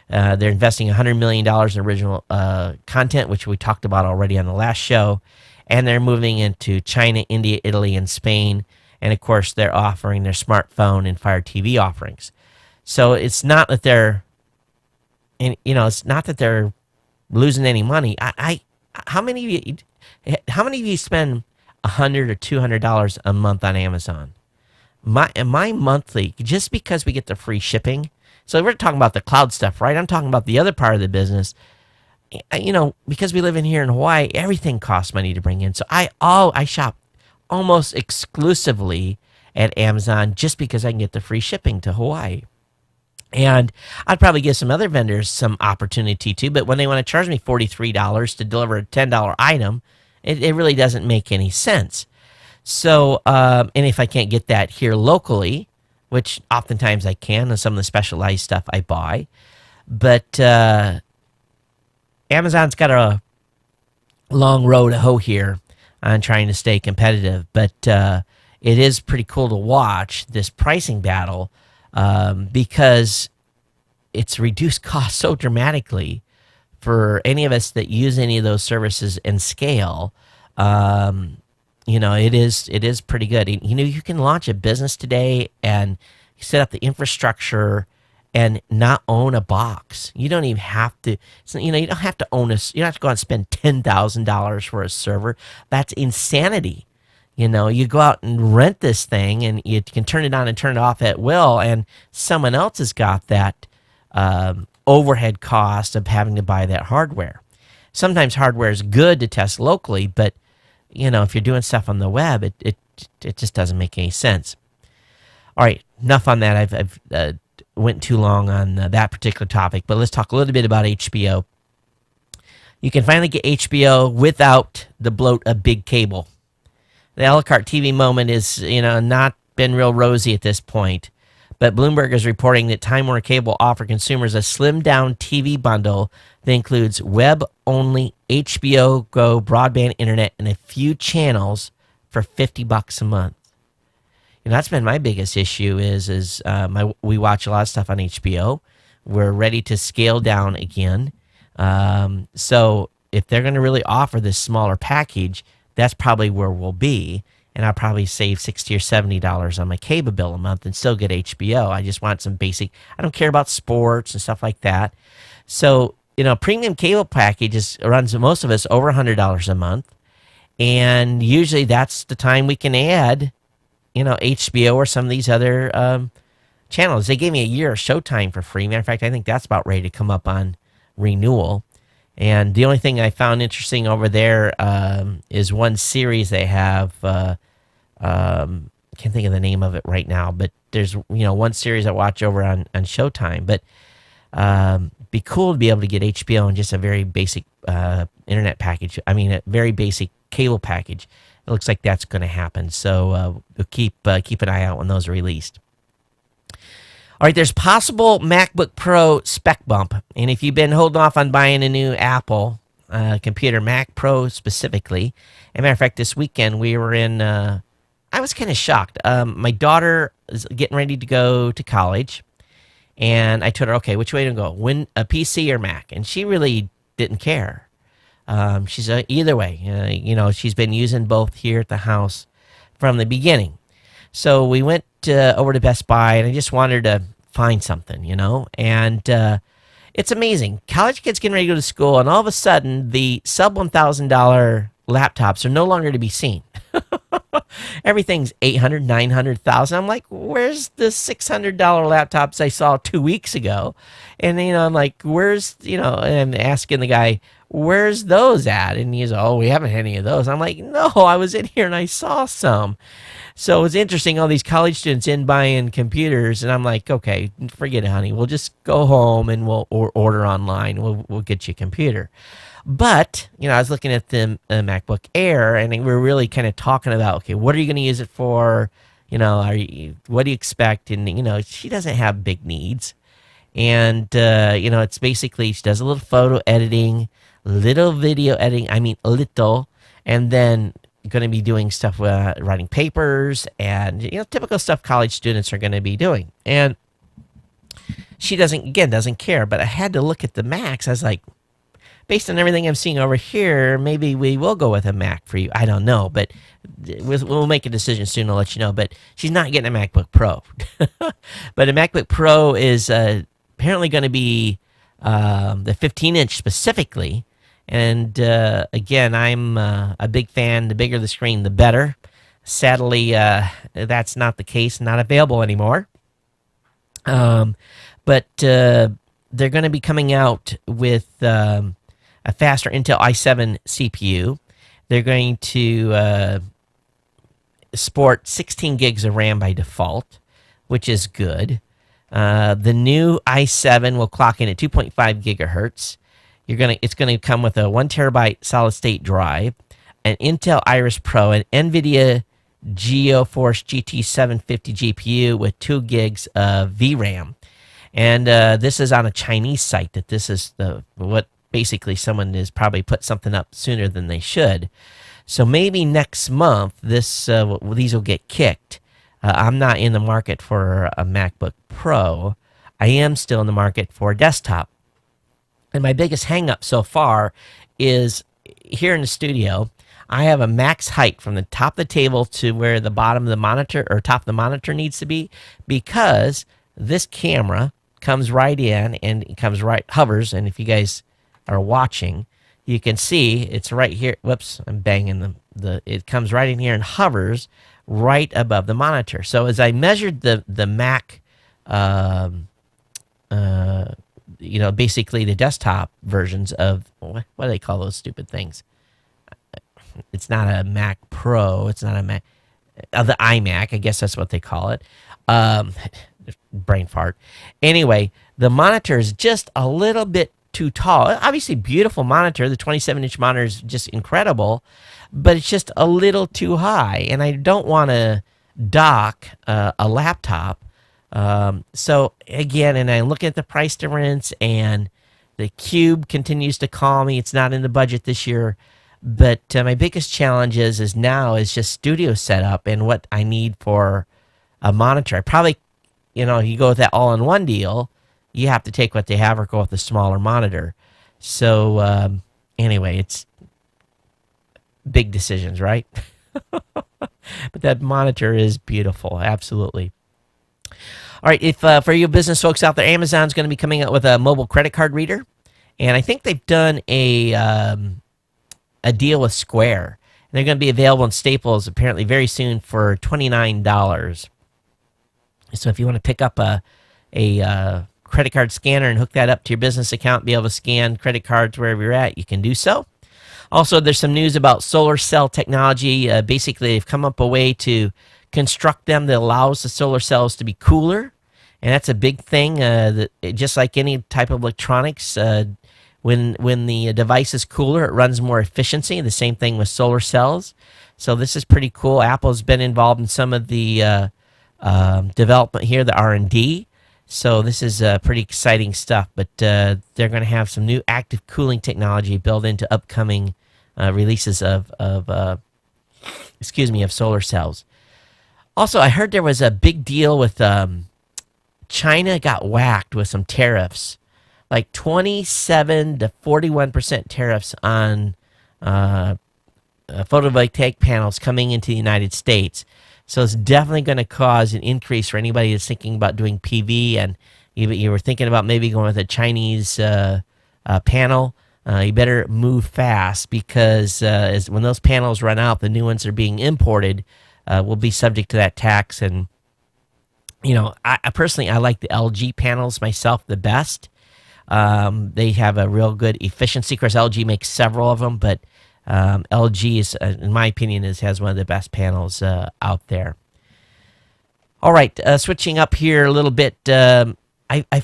They're investing $100 million in original content, which we talked about already on the last show. And they're moving into China, India, Italy, and Spain. And, of course, they're offering their smartphone and Fire TV offerings. So it's not that they're, losing any money. How many of you spend $100 or $200 a month on Amazon? My monthly, just because we get the free shipping. So we're talking about the cloud stuff, right? I'm talking about the other part of the business. Because we live in here in Hawaii, everything costs money to bring in. So I shop almost exclusively at Amazon just because I can get the free shipping to Hawaii. And I'd probably give some other vendors some opportunity too, but when they want to charge me $43 to deliver a $10 item, it really doesn't make any sense. So, and if I can't get that here locally, which oftentimes I can on some of the specialized stuff I buy, but Amazon's got a long road to hoe here on trying to stay competitive, but it is pretty cool to watch this pricing battle. Because it's reduced costs so dramatically for any of us that use any of those services and scale. It is pretty good. You can launch a business today and set up the infrastructure and not own a box. You don't even have to. You don't have to own you don't have to go out and spend $10,000 for a server. That's insanity. You go out and rent this thing, and you can turn it on and turn it off at will, and someone else has got that overhead cost of having to buy that hardware. Sometimes hardware is good to test locally, but if you're doing stuff on the web, it just doesn't make any sense. All right, enough on that. I've went too long on that particular topic, but let's talk a little bit about HBO. You can finally get HBO without the bloat of big cable. The a la carte TV moment is, not been real rosy at this point. But Bloomberg is reporting that Time Warner Cable offer consumers a slimmed-down TV bundle that includes web-only HBO Go broadband internet and a few channels for $50 a month. That's been my biggest issue is we watch a lot of stuff on HBO. We're ready to scale down again. So if they're going to really offer this smaller package, that's probably where we'll be, and I'll probably save $60 or $70 on my cable bill a month and still get HBO. I just want some basic. I don't care about sports and stuff like that. So premium cable packages runs most of us over $100 a month, and usually that's the time we can add, HBO or some of these other channels. They gave me a year of Showtime for free. Matter of fact, I think that's about ready to come up on renewal. And the only thing I found interesting over there is one series they have. Can't think of the name of it right now, but there's one series I watch over on Showtime. But be cool to be able to get HBO on just a very basic internet package. I mean, a very basic cable package. It looks like that's going to happen. So we'll keep an eye out when those are released. All right, there's possible MacBook Pro spec bump. And if you've been holding off on buying a new Apple computer, Mac Pro specifically, as a matter of fact, this weekend we were in I was kind of shocked. My daughter is getting ready to go to college, and I told her, okay, which way to go? Win a PC or Mac? And she really didn't care. She's either way. She's been using both here at the house from the beginning. So we went over to Best Buy, and I just wanted to find something, and it's amazing. College kids getting ready to go to school, and all of a sudden, the sub $1,000 laptops are no longer to be seen. Everything's 800, 900,000. I'm like, where's the $600 laptops I saw 2 weeks ago? And, I'm like, where's, and I'm asking the guy, where's those at? And he's, oh, we haven't had any of those. I'm like, no, I was in here and I saw some. So it's interesting, all these college students in buying computers, and I'm like, okay, forget it, honey. We'll just go home and we'll order online. We'll get you a computer. But, I was looking at the MacBook Air, and we were really kind of talking about, okay, what are you going to use it for? What do you expect? And, she doesn't have big needs. And, it's basically, she does a little photo editing, little video editing, little, and then going to be doing stuff with writing papers and, typical stuff college students are going to be doing. And she doesn't care. But I had to look at the Macs. I was like, based on everything I'm seeing over here, maybe we will go with a Mac for you. I don't know, but we'll make a decision soon. I'll let you know. But she's not getting a MacBook Pro. But a MacBook Pro is apparently going to be the 15-inch specifically. And again, I'm a big fan. The bigger the screen, the better. Sadly, that's not the case. Not available anymore. But they're going to be coming out with a faster Intel i7 CPU. They're going to sport 16 gigs of RAM by default, which is good. The new i7 will clock in at 2.5 gigahertz. It's going to come with a 1 terabyte solid state drive, an Intel Iris Pro, an NVIDIA GeForce GT 750 GPU with 2 gigs of VRAM. And this is on a Chinese site that this is what basically someone has probably put something up sooner than they should. So maybe next month these will get kicked. I'm not in the market for a MacBook Pro. I am still in the market for a desktop. And my biggest hang-up so far is here in the studio, I have a max height from the top of the table to where the bottom of the monitor or top of the monitor needs to be, because this camera comes right in and it hovers. And if you guys are watching, you can see it's right here. Whoops, I'm banging it comes right in here and hovers right above the monitor. So as I measured the Mac, basically the desktop versions of, what do they call those stupid things? It's not a Mac Pro. It's not a Mac. The iMac, I guess that's what they call it. Brain fart. Anyway, the monitor is just a little bit too tall. Obviously, beautiful monitor. The 27-inch monitor is just incredible, but it's just a little too high, and I don't want to dock a laptop. So again, and I look at the price difference, and the Cube continues to call me. It's not in the budget this year, but my biggest challenge is just studio setup and what I need for a monitor. I probably, you go with that all-in-one deal, you have to take what they have or go with a smaller monitor. So anyway, it's big decisions, right? But that monitor is beautiful, absolutely. All right, if for you business folks out there, Amazon's going to be coming out with a mobile credit card reader, and I think they've done a deal with Square. And they're going to be available in Staples apparently very soon for $29. So if you want to pick up a credit card scanner and hook that up to your business account, be able to scan credit cards wherever you're at, you can do so. Also, there's some news about solar cell technology. Basically, they've come up a way to construct them that allows the solar cells to be cooler, and that's a big thing. Just like any type of electronics, when the device is cooler, it runs more efficiency. The same thing with solar cells. So this is pretty cool. Apple's been involved in some of the development here, the R&D. So this is pretty exciting stuff. But they're going to have some new active cooling technology built into upcoming releases of solar cells. Also, I heard there was a big deal with China got whacked with some tariffs, like 27 to 41% tariffs on photovoltaic panels coming into the United States. So it's definitely going to cause an increase for anybody that's thinking about doing PV, and you were thinking about maybe going with a Chinese panel. You better move fast, because when those panels run out, the new ones that are being imported will be subject to that tax. And I personally, I like the LG panels myself the best. They have a real good efficiency. Of course, LG makes several of them, but LG is, in my opinion, has one of the best panels out there. All right, switching up here a little bit. I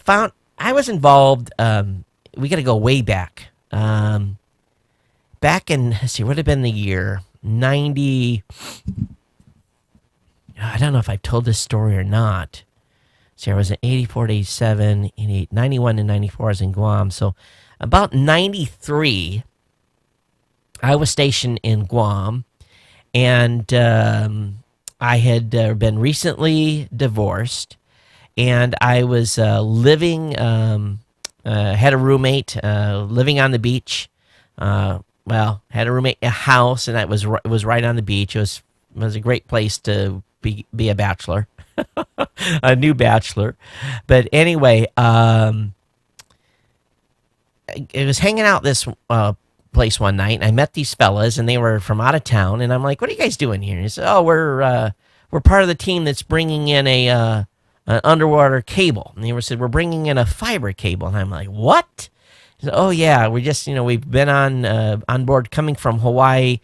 found I was involved. We got to go way back. Back in, let's see, what would have been the year 90. I don't know if I've told this story or not. See, I was in 84 to 87, 88, 91 to 94. I was in Guam. So about 93, I was stationed in Guam, and I had been recently divorced, and I was living, had a roommate, living on the beach. Had a roommate, a house, and it was right on the beach. It was a great place to be a bachelor, a new bachelor. But anyway, I was hanging out this place one night, and I met these fellas, and they were from out of town. And I'm like, "What are you guys doing here?" And he said, "Oh, we're part of the team that's bringing in an underwater cable." And they said, "We're bringing in a fiber cable." And I'm like, "What?" He said, "Oh yeah, we just we've been on board coming from Hawaii,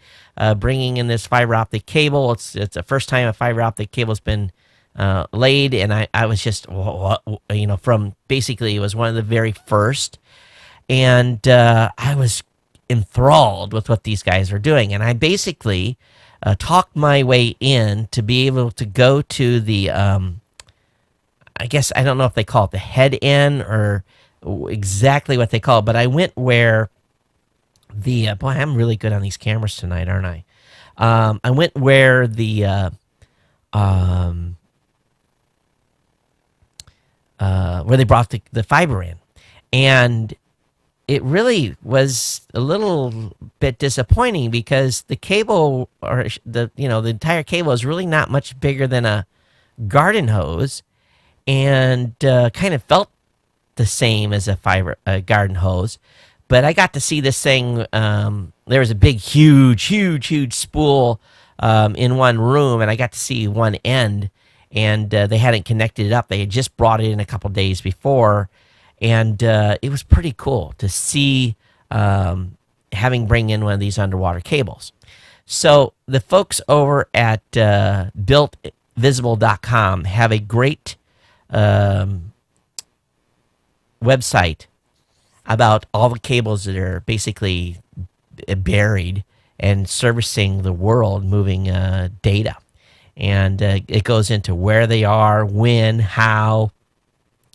bringing in this fiber optic cable. It's the first time a fiber optic cable's been laid." And I was just from basically, it was one of the very first, and I was enthralled with what these guys were doing, and I basically talked my way in to be able to go to the I guess, I don't know if they call it the head end or exactly what they call it, but I went where the boy, I'm really good on these cameras tonight, aren't I? I went where the where they brought the fiber in, and it really was a little bit disappointing, because the cable, or the entire cable, is really not much bigger than a garden hose, and kind of felt the same as a garden hose. But I got to see this thing. There was a big, huge spool in one room, and I got to see one end, and they hadn't connected it up. They had just brought it in a couple days before, and it was pretty cool to see having bring in one of these underwater cables. So the folks over at builtvisible.com have a great website about all the cables that are basically buried and servicing the world, moving data. And it goes into where they are, when, how,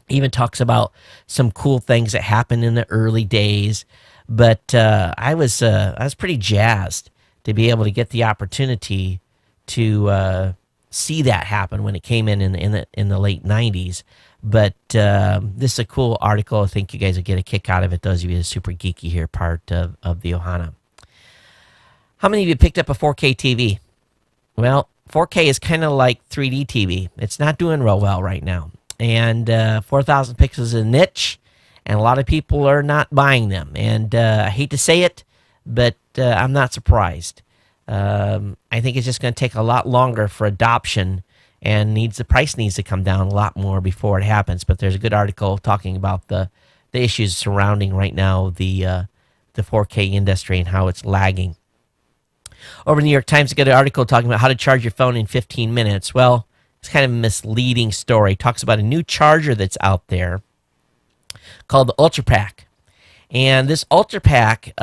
even talks about some cool things that happened in the early days. But I was pretty jazzed to be able to get the opportunity to see that happen when it came in the late 90s. But this is a cool article. I think you guys will get a kick out of it, those of you that are super geeky here, part of the Ohana. How many of you picked up a 4K TV? Well, 4K is kind of like 3D TV. It's not doing real well right now. And 4,000 pixels is a niche, and a lot of people are not buying them. And I hate to say it, but I'm not surprised. I think it's just going to take a lot longer for adoption, and the price needs to come down a lot more before it happens. But there's a good article talking about the issues surrounding right now the 4K industry and how it's lagging. Over in the New York Times, I got an article talking about how to charge your phone in 15 minutes. Well, it's kind of a misleading story. It talks about a new charger that's out there called the Ultra Pack. And this Ultra Pack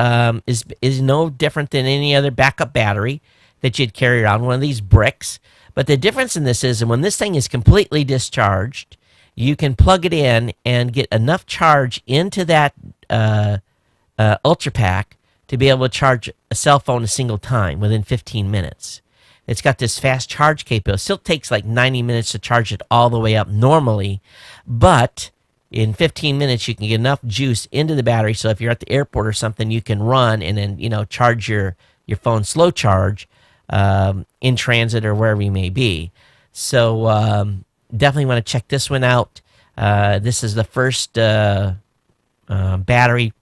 is no different than any other backup battery that you'd carry around, one of these bricks. But the difference in this is, when this thing is completely discharged, you can plug it in and get enough charge into that Ultra Pack to be able to charge a cell phone a single time within 15 minutes. it's got this fast charge capability. It still takes like 90 minutes to charge it all the way up normally, but in 15 minutes you can get enough juice into the battery so if you're at the airport or something, you can run and then charge your phone slow charge in transit or wherever you may be. So definitely want to check this one out. This is the first battery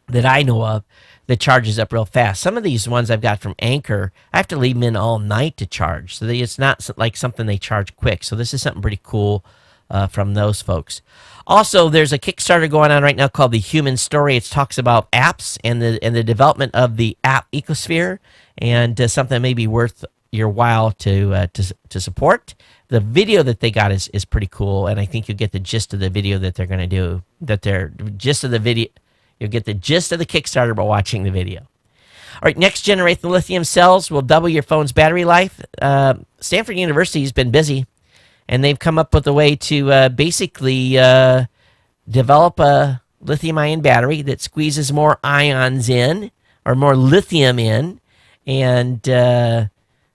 that I know of that charges up real fast. Some of these ones I've got from Anchor, I have to leave them in all night to charge. So it's not like something they charge quick. So this is something pretty cool from those folks. Also, there's a Kickstarter going on right now called The Human Story. It talks about apps and the development of the app ecosphere, and something that may be worth your while to support. The video that they got is pretty cool, and I think you'll get the gist of the video that they're going to do. You'll get the gist of the Kickstarter by watching the video. All right, next generation lithium cells will double your phone's battery life. Stanford University has been busy, and they've come up with a way to basically develop a lithium-ion battery that squeezes more ions in, or more lithium in, and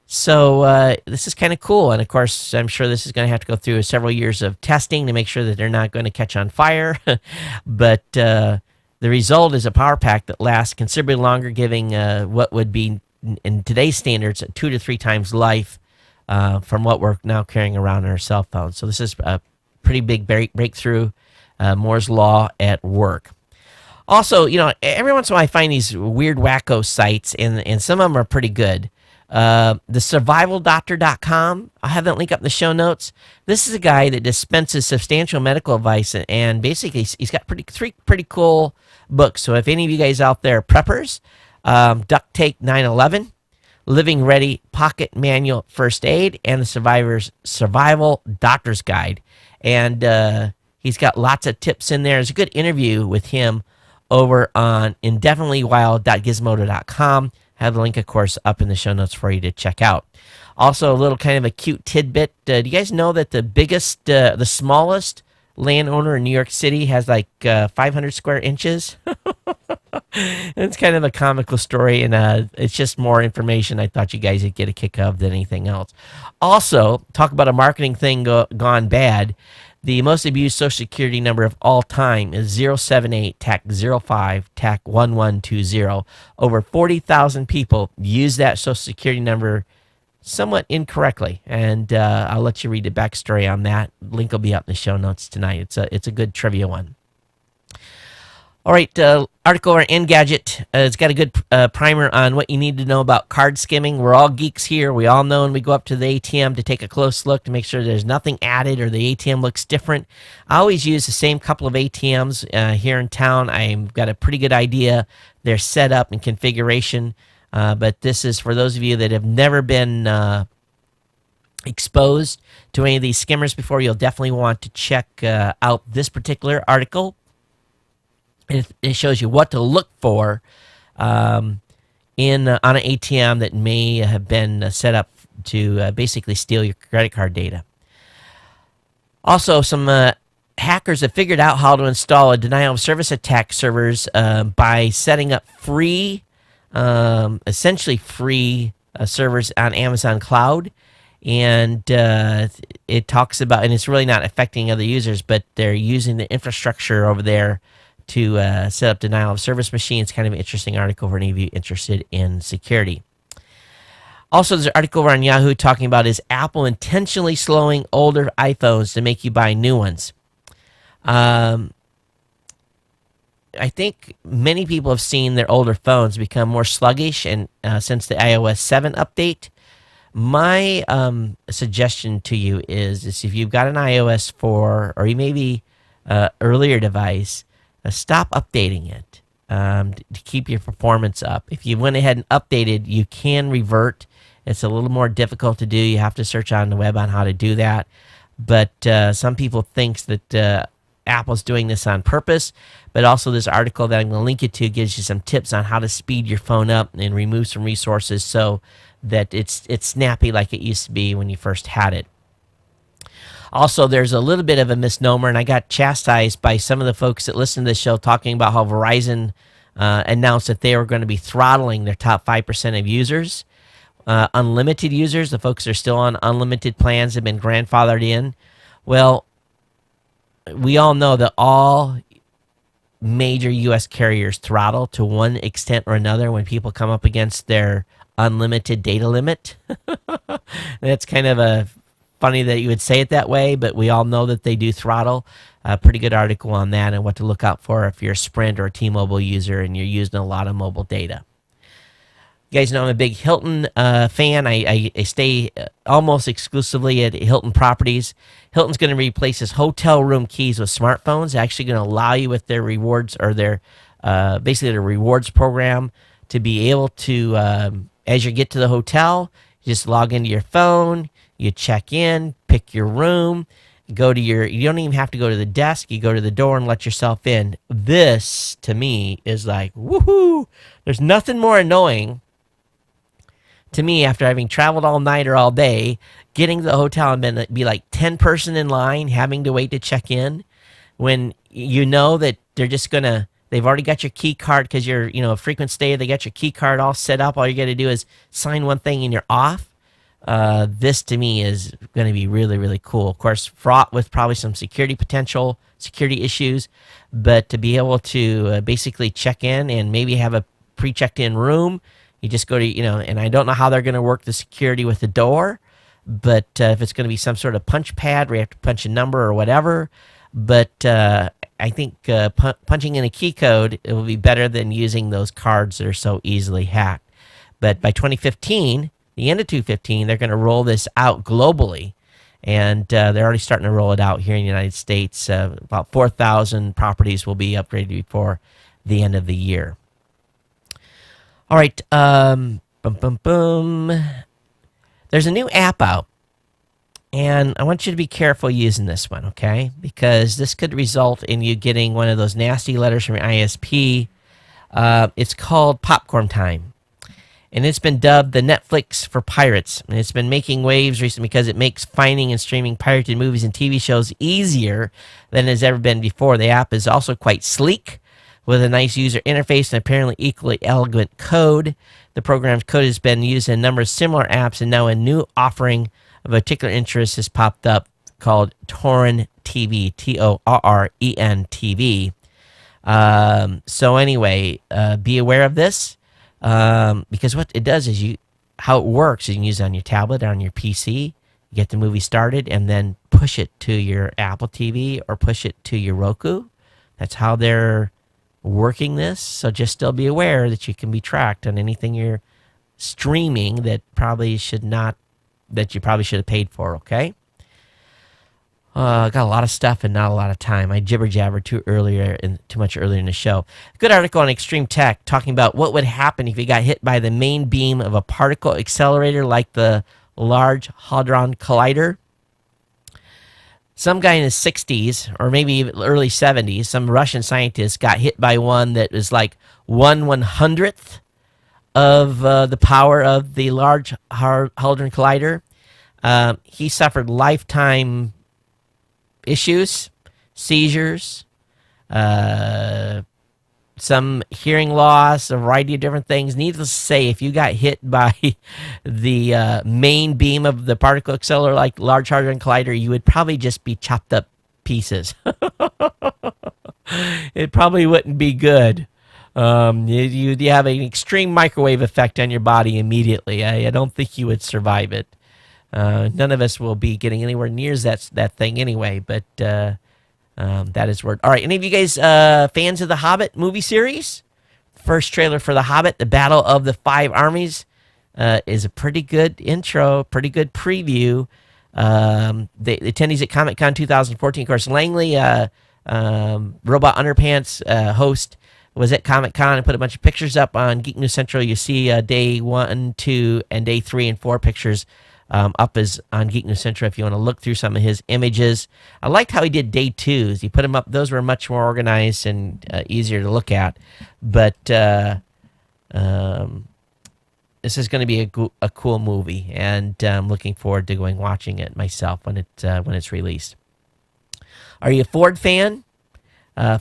so this is kind of cool. And of course, I'm sure this is going to have to go through several years of testing to make sure that they're not going to catch on fire. But the result is a power pack that lasts considerably longer, giving what would be, in today's standards, 2 to 3 times life from what we're now carrying around in our cell phones. So this is a pretty big breakthrough, Moore's Law at work. Also, every once in a while I find these weird wacko sites, and some of them are pretty good. The survivaldoctor.com, I'll have that link up in the show notes. This is a guy that dispenses substantial medical advice, and basically he's got three pretty cool books. So if any of you guys out there are preppers, Duct Tape 9/11, Living Ready Pocket Manual First Aid, and the Survival Doctor's Guide. And he's got lots of tips in there. There's a good interview with him over on indefinitelywild.gizmodo.com. Have the link, of course, up in the show notes for you to check out. Also, a little kind of a cute tidbit. Do you guys know that the smallest landowner in New York City has like 500 square inches? It's kind of a comical story, and it's just more information I thought you guys would get a kick of than anything else. Also, talk about a marketing thing gone bad. The most abused Social Security number of all time is 078 TAC 05 TAC 1120. Over 40,000 people use that Social Security number somewhat incorrectly, and I'll let you read the backstory on that. Link will be up in the show notes tonight. It's a good trivia one. All right, article or Engadget. It's got a good primer on what you need to know about card skimming. We're all geeks here. We all know when we go up to the ATM to take a close look to make sure there's nothing added or the ATM looks different. I always use the same couple of ATMs here in town. I've got a pretty good idea their setup and configuration, but this is for those of you that have never been exposed to any of these skimmers before. You'll definitely want to check out this particular article. It shows you what to look for on an ATM that may have been set up to basically steal your credit card data. Also, some hackers have figured out how to install a denial of service attack servers by setting up essentially free servers on Amazon Cloud. And it talks about, and it's really not affecting other users, but they're using the infrastructure over there to set up denial of service machines. Kind of an interesting article for any of you interested in security. Also, there's an article over on Yahoo talking about, is Apple intentionally slowing older iPhones to make you buy new ones? I think many people have seen their older phones become more sluggish, and since the iOS 7 update. My suggestion to you is if you've got an iOS 4 or you maybe earlier device, stop updating it to keep your performance up. If you went ahead and updated, you can revert. It's a little more difficult to do. You have to search on the web on how to do that. But some people think that Apple's doing this on purpose. But also this article that I'm going to link you to gives you some tips on how to speed your phone up and remove some resources so that it's snappy like it used to be when you first had it. Also, there's a little bit of a misnomer, and I got chastised by some of the folks that listen to this show talking about how Verizon announced that they were going to be throttling their top 5% of users. unlimited users, the folks that are still on unlimited plans, have been grandfathered in. Well, we all know that all major U.S. carriers throttle to one extent or another when people come up against their unlimited data limit. That's kind of funny that you would say it that way, but we all know that they do throttle. A pretty good article on that and what to look out for if you're a Sprint or a T-Mobile user and you're using a lot of mobile data. You guys know I'm a big Hilton fan. I stay almost exclusively at Hilton properties. Hilton's going to replace his hotel room keys with smartphones. They're actually going to allow you with their rewards or their basically their rewards program to be able to, as you get to the hotel, you just log into your phone, you check in, pick your room, you don't even have to go to the desk. You go to the door and let yourself in. This, to me, is like, woohoo! There's nothing more annoying to me after having traveled all night or all day, getting to the hotel and be like 10 person in line, having to wait to check in, when you know that they've already got your key card because you're, a frequent stayer. They got your key card all set up. All you got to do is sign one thing and you're off. This to me is going to be really, really cool. Of course, fraught with probably some security issues, but to be able to basically check in and maybe have a pre-checked in room. You just go to, and I don't know how they're going to work the security with the door, but if it's going to be some sort of punch pad where you have to punch a number or whatever. But I think punching in a key code, it will be better than using those cards that are so easily hacked. But by 2015, the end of 2015, they're going to roll this out globally. And they're already starting to roll it out here in the United States. About 4,000 properties will be upgraded before the end of the year. All right, There's a new app out, and I want you to be careful using this one, okay? Because this could result in you getting one of those nasty letters from your ISP. It's called Popcorn Time, and it's been dubbed the Netflix for pirates. And it's been making waves recently because it makes finding and streaming pirated movies and TV shows easier than it has ever been before. The app is also quite sleek, with a nice user interface and apparently equally elegant code. The program's code has been used in a number of similar apps, and now a new offering of particular interest has popped up called Torrent TV, Torren TV. So anyway, be aware of this, because what it does is how it works is you can use it on your tablet, on your PC, you get the movie started, and then push it to your Apple TV or push it to your Roku. That's how they're working this, so just still be aware that you can be tracked on anything you're streaming that you probably should have paid for, okay? Got a lot of stuff and not a lot of time. I jibber-jabbered too much earlier in the show. Good article on Extreme Tech talking about what would happen if you got hit by the main beam of a particle accelerator like the Large Hadron Collider. Some guy in his 60s, or maybe even early 70s, some Russian scientist got hit by one that was like 1/100th of the power of the Large Hadron Collider. He suffered lifetime issues, seizures, some hearing loss, a variety of different things. Needless to say, if you got hit by the main beam of the particle accelerator like Large Hadron Collider, you would probably just be chopped up pieces. It probably wouldn't be good. You'd have an extreme microwave effect on your body immediately. I don't think you would survive it. None of us will be getting anywhere near that thing anyway, but that is word. All right, any of you guys fans of the Hobbit movie series? First trailer for the Hobbit, the Battle of the Five Armies, is a pretty good intro, pretty good preview. The attendees at Comic-Con 2014, of course, Langley, Robot Underpants host, was at Comic-Con and put a bunch of pictures up on Geek News Central. You see day 1, 2, and day 3 and 4 pictures up is on Geek News Central if you want to look through some of his images. I liked how he did day 2s. He put them up. Those were much more organized and easier to look at. But this is going to be a cool movie, and I'm looking forward to watching it myself when it's released. Are you a Ford fan?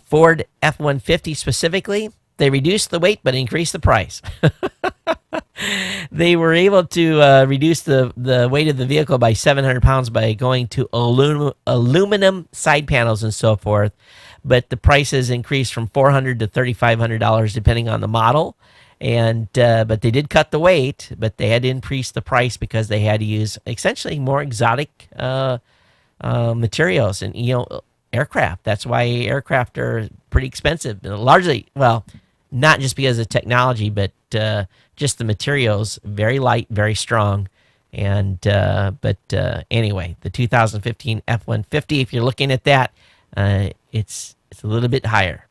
Ford F-150 specifically. They reduced the weight but increased the price. They were able to reduce the weight of the vehicle by 700 pounds by going to aluminum side panels and so forth. But the prices increased from $400 to $3,500 depending on the model. And but they did cut the weight, but they had to increase the price because they had to use essentially more exotic materials and aircraft. That's why aircraft are pretty expensive. Largely, well, not just because of technology, but just the materials, very light, very strong. And but anyway, the 2015 F-150, if you're looking at that, it's a little bit higher.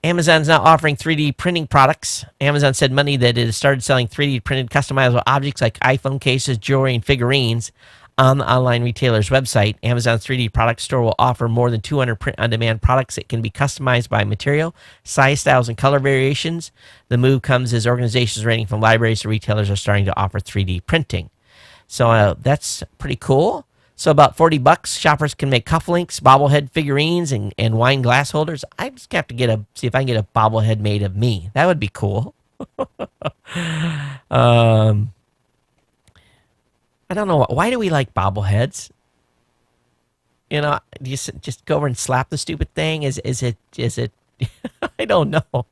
Amazon's now offering 3D printing products. Amazon said Monday that it has started selling 3D printed customizable objects like iPhone cases, jewelry, and figurines on the online retailer's website. Amazon's 3D product store will offer more than 200 print-on-demand products that can be customized by material, size, styles, and color variations. The move comes as organizations ranging from libraries to retailers are starting to offer 3D printing. So that's pretty cool. So about $40, shoppers can make cufflinks, bobblehead figurines, and wine glass holders. I just have to see if I can get a bobblehead made of me. That would be cool. I don't know. Why do we like bobbleheads? Do you just go over and slap the stupid thing? Is it? I don't know.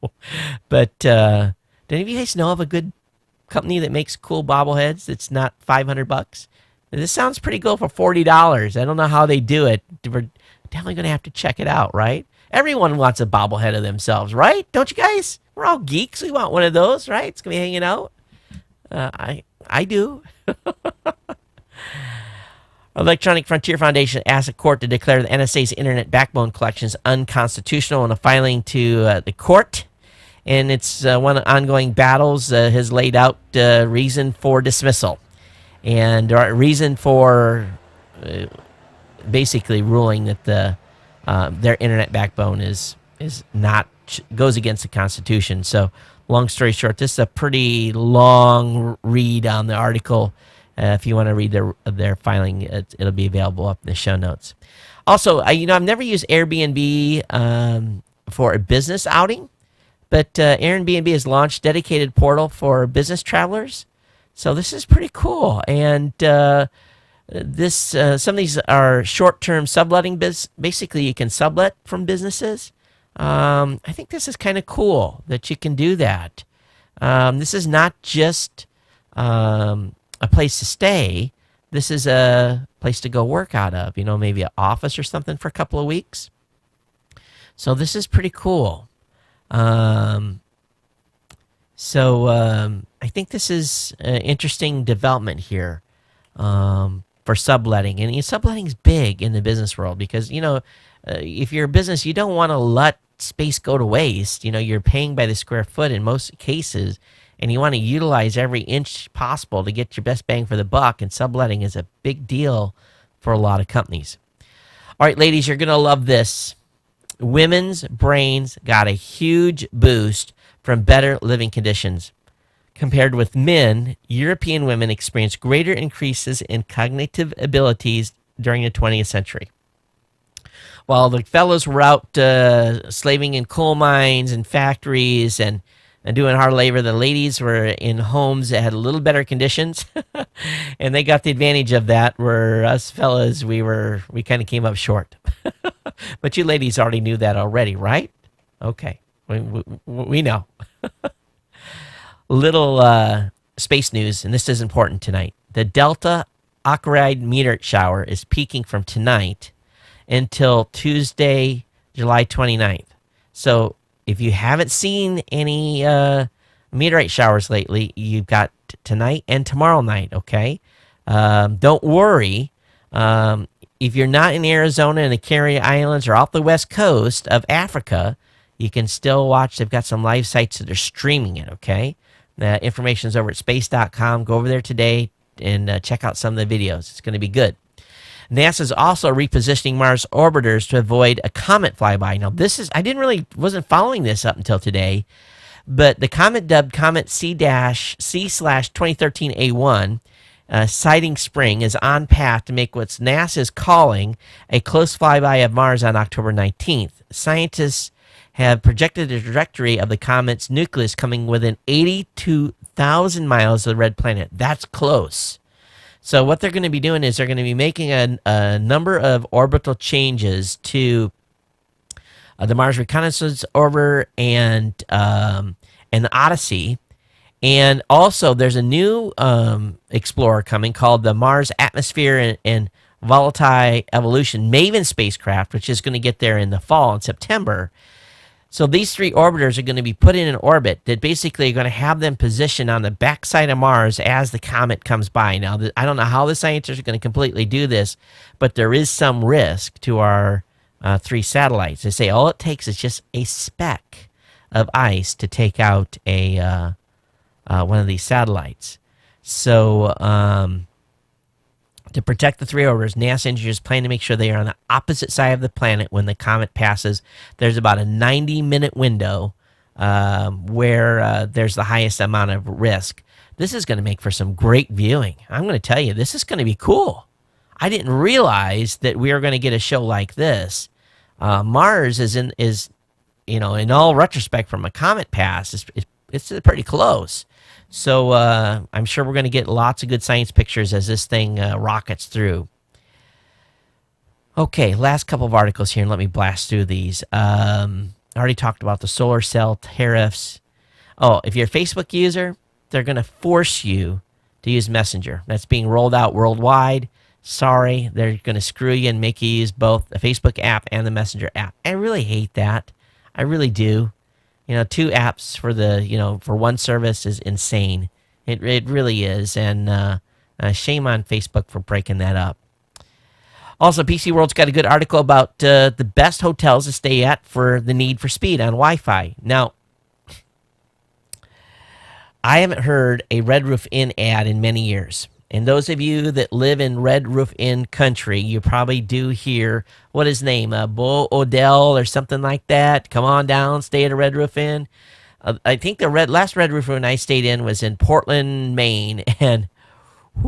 But do any of you guys know of a good company that makes cool bobbleheads that's not $500? This sounds pretty cool for $40. I don't know how they do it. We're definitely going to have to check it out, right? Everyone wants a bobblehead of themselves, right? Don't you guys? We're all geeks. We want one of those, right? It's going to be hanging out. I do. Electronic Frontier Foundation asked a court to declare the NSA's Internet Backbone collections unconstitutional in a filing to the court. And it's one of the ongoing battles has laid out reason for dismissal. And reason for basically ruling that their internet backbone is not goes against the Constitution. So, long story short, this is a pretty long read on the article. If you want to read their filing, it'll be available up in the show notes. Also, I've never used Airbnb for a business outing, but Airbnb has launched a dedicated portal for business travelers. So this is pretty cool, and some of these are short-term subletting. Basically, you can sublet from businesses. I think this is kind of cool that you can do that. This is not just a place to stay. This is a place to go work out of. Maybe an office or something for a couple of weeks. So this is pretty cool. I think this is an interesting development here for subletting. And subletting is big in the business world because, if you're a business, you don't want to let space go to waste. You're paying by the square foot in most cases, and you want to utilize every inch possible to get your best bang for the buck, and subletting is a big deal for a lot of companies. All right, ladies, you're going to love this. Women's brains got a huge boost from better living conditions. Compared with men, European women experienced greater increases in cognitive abilities during the 20th century. While the fellows were out slaving in coal mines and factories and doing hard labor, the ladies were in homes that had a little better conditions, and they got the advantage of that, where us fellas, we kind of came up short. But you ladies already knew that already, right? Okay, we know. Little space news, and this is important tonight. The Delta Aquaride meteor shower is peaking from tonight until Tuesday, July 29th. So if you haven't seen any meteorite showers lately, you've got tonight and tomorrow night, okay? Don't worry. If you're not in Arizona and the Canary Islands or off the west coast of Africa, you can still watch. They've got some live sites that are streaming it, okay? The information is over at space.com. Go over there today and check out some of the videos. It's going to be good. NASA is also repositioning Mars orbiters to avoid a comet flyby. Now, wasn't following this up until today, but the comet dubbed Comet C/2013A1, Siding Spring, is on path to make what NASA is calling a close flyby of Mars on October 19th. Scientists have projected the trajectory of the comet's nucleus coming within 82,000 miles of the red planet. That's close. So what they're going to be doing is they're going to be making a number of orbital changes to the Mars Reconnaissance Orbiter and the Odyssey. And also there's a new explorer coming called the Mars Atmosphere and Volatile Evolution MAVEN spacecraft, which is going to get there in the fall in September. So these three orbiters are going to be put in an orbit that basically are going to have them positioned on the backside of Mars as the comet comes by. Now, I don't know how the scientists are going to completely do this, but there is some risk to our three satellites. They say all it takes is just a speck of ice to take out a one of these satellites. So to protect the three orbiters, NASA engineers plan to make sure they are on the opposite side of the planet when the comet passes. There's about a 90-minute window where there's the highest amount of risk. This is going to make for some great viewing. I'm going to tell you, this is going to be cool. I didn't realize that we were going to get a show like this. Mars is in all retrospect from a comet pass, it's pretty close. So I'm sure we're going to get lots of good science pictures as this thing rockets through. Okay, last couple of articles here, and let me blast through these. I already talked about the solar cell tariffs. Oh, if you're a Facebook user, they're going to force you to use Messenger. That's being rolled out worldwide. Sorry, they're going to screw you and make you use both the Facebook app and the Messenger app. I really hate that. I really do. Two apps for one service is insane. It really is, and shame on Facebook for breaking that up. Also, PC World's got a good article about the best hotels to stay at for the need for speed on Wi-Fi. Now, I haven't heard a Red Roof Inn ad in many years. And those of you that live in Red Roof Inn country, you probably do hear, what is his name, Bo Odell or something like that. Come on down, stay at a Red Roof Inn. I think the last Red Roof Inn I stayed in was in Portland, Maine. And, it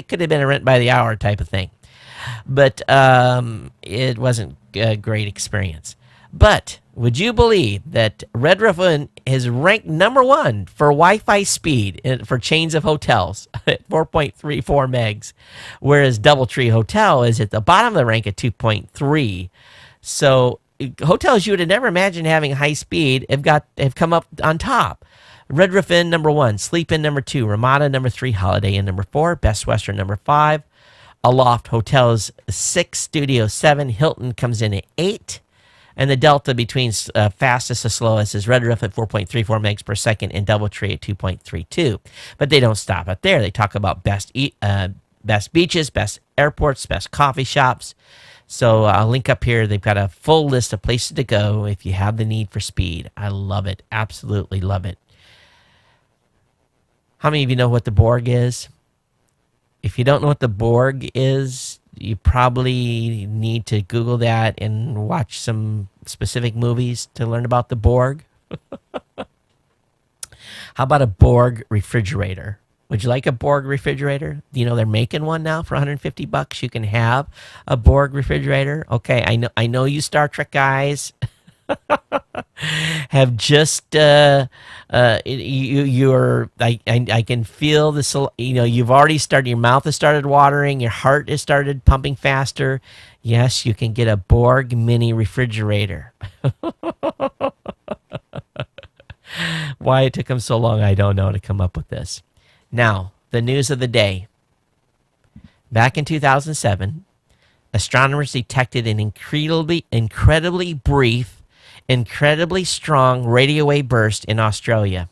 could have been a rent by the hour type of thing. But it wasn't a great experience. But would you believe that Red Roof Inn is ranked number one for Wi-Fi speed for chains of hotels at 4.34 megs, whereas DoubleTree Hotel is at the bottom of the rank at 2.3. So hotels you would have never imagined having high speed have come up on top. Red Roof Inn number one, Sleep Inn number two, Ramada number three, Holiday Inn number four, Best Western number five, Aloft Hotels 6, Studio 7, Hilton comes in at 8. And the delta between fastest to slowest is Red Roof at 4.34 megs per second and DoubleTree at 2.32. But they don't stop it there. They talk about best beaches, best airports, best coffee shops. So I'll link up here. They've got a full list of places to go if you have the need for speed. I love it. Absolutely love it. How many of you know what the Borg is? If you don't know what the Borg is, you probably need to Google that and watch some specific movies to learn about the Borg. How about a Borg refrigerator? Would you like a Borg refrigerator? They're making one now for $150. You can have a Borg refrigerator. Okay, I know you Star Trek guys have just I can feel this. You've already started. Your mouth has started watering. Your heart has started pumping faster. Yes, you can get a Borg mini refrigerator. Why it took them so long, I don't know, to come up with this. Now, the news of the day. Back in 2007, astronomers detected an incredibly brief, incredibly strong radio wave burst in Australia.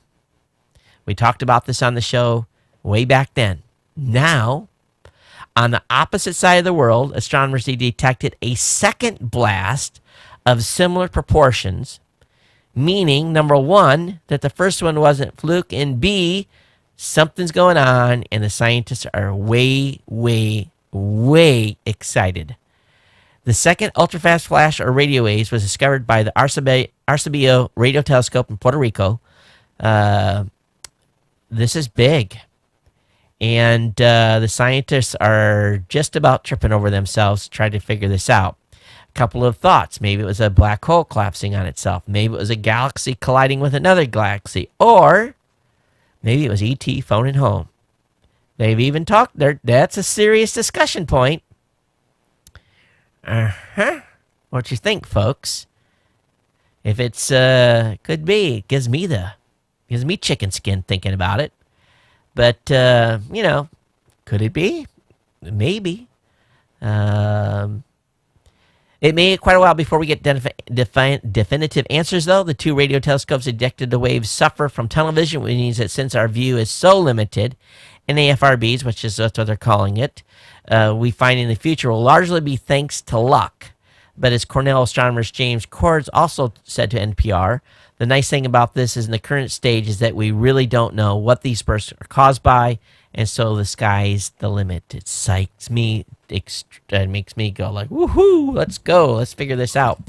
We talked about this on the show way back then. Now, on the opposite side of the world, astronomers detected a second blast of similar proportions, meaning, number one, that the first one wasn't fluke, and B, something's going on, and the scientists are way, way, way excited. The second ultrafast flash or radio waves was discovered by the Arecibo radio telescope in Puerto Rico. This is big. And the scientists are just about tripping over themselves to try to figure this out. couple of thoughts. Maybe it was a black hole collapsing on itself. Maybe it was a galaxy colliding with another galaxy. Or maybe it was E.T. phoning home. They've even talked there. That's a serious discussion point. What you think, folks? If it's could be, it gives me chicken skin thinking about it. But could it be? Maybe. It may be quite a while before we get definitive answers, though. The two radio telescopes ejected the waves suffer from tunnel vision, which means that since our view is so limited, NAFRBs, which is that's what they're calling it, we find in the future will largely be thanks to luck. But as Cornell astronomers James Cordes also said to NPR, the nice thing about this is in the current stage is that we really don't know what these bursts are caused by, and so the sky's the limit. It psychs me. It makes me go like, woohoo, let's go. Let's figure this out.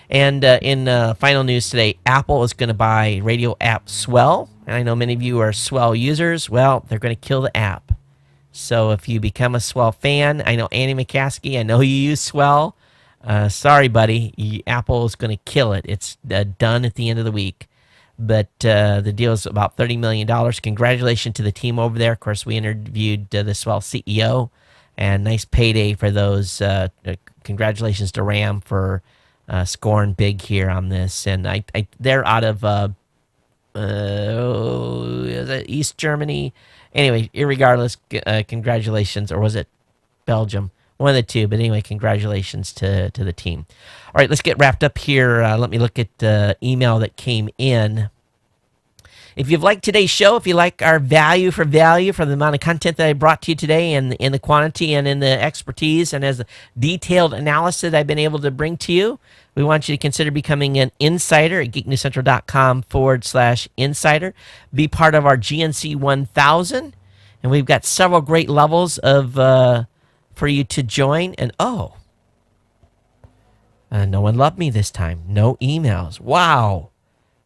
And in final news today, Apple is going to buy radio app Swell. And I know many of you are Swell users. Well, they're going to kill the app. So if you become a Swell fan, I know Andy McCaskey, I know you use Swell. Sorry, buddy. Apple is going to kill it. It's done at the end of the week. But the deal is about $30 million. Congratulations to the team over there. Of course, we interviewed the Swell CEO. And nice payday for those. Congratulations to Ram for scoring big here on this. And they're out of is it East Germany? Anyway, irregardless, congratulations. Or was it Belgium? One of the two. But anyway, congratulations to the team. All right, let's get wrapped up here. Let me look at the email that came in. If you've liked today's show, if you like our value for the amount of content that I brought to you today and in the quantity and in the expertise and as a detailed analysis I've been able to bring to you, we want you to consider becoming an insider at geeknewscentral.com/insider. Be part of our GNC 1000. And we've got several great levels of for you to join. And no one loved me this time. No emails. Wow.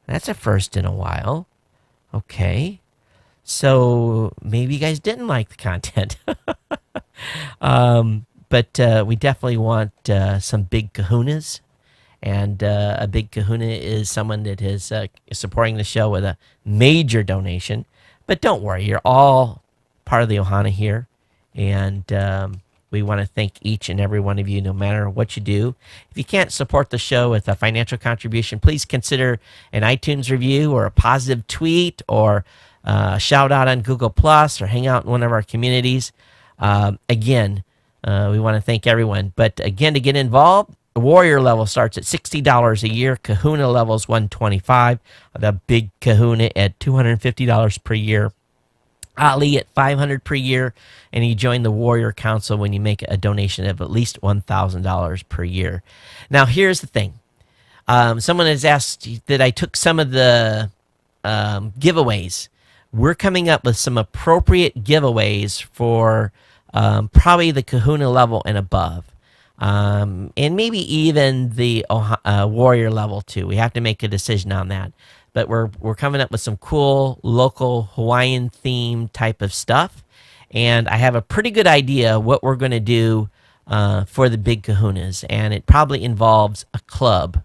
That's a first in a while. Okay, so maybe you guys didn't like the content. But we definitely want some big kahunas. And a big kahuna is someone that is supporting the show with a major donation. But don't worry, you're all part of the Ohana here. And we want to thank each and every one of you, no matter what you do. If you can't support the show with a financial contribution, please consider an iTunes review or a positive tweet or a shout out on Google Plus or hang out in one of our communities. Again, we want to thank everyone. But again, to get involved, the Warrior level starts at $60 a year. Kahuna level is $125. The big Kahuna at $250 per year. Ali at $500 per year, and you join the Warrior Council when you make a donation of at least $1,000 per year. Now, here's the thing. Someone has asked that I took some of the giveaways. We're coming up with some appropriate giveaways for probably the Kahuna level and above. And maybe even the Warrior level too. We have to make a decision on that. But we're coming up with some cool local Hawaiian theme type of stuff. And I have a pretty good idea what we're going to do for the big kahunas. And it probably involves a club.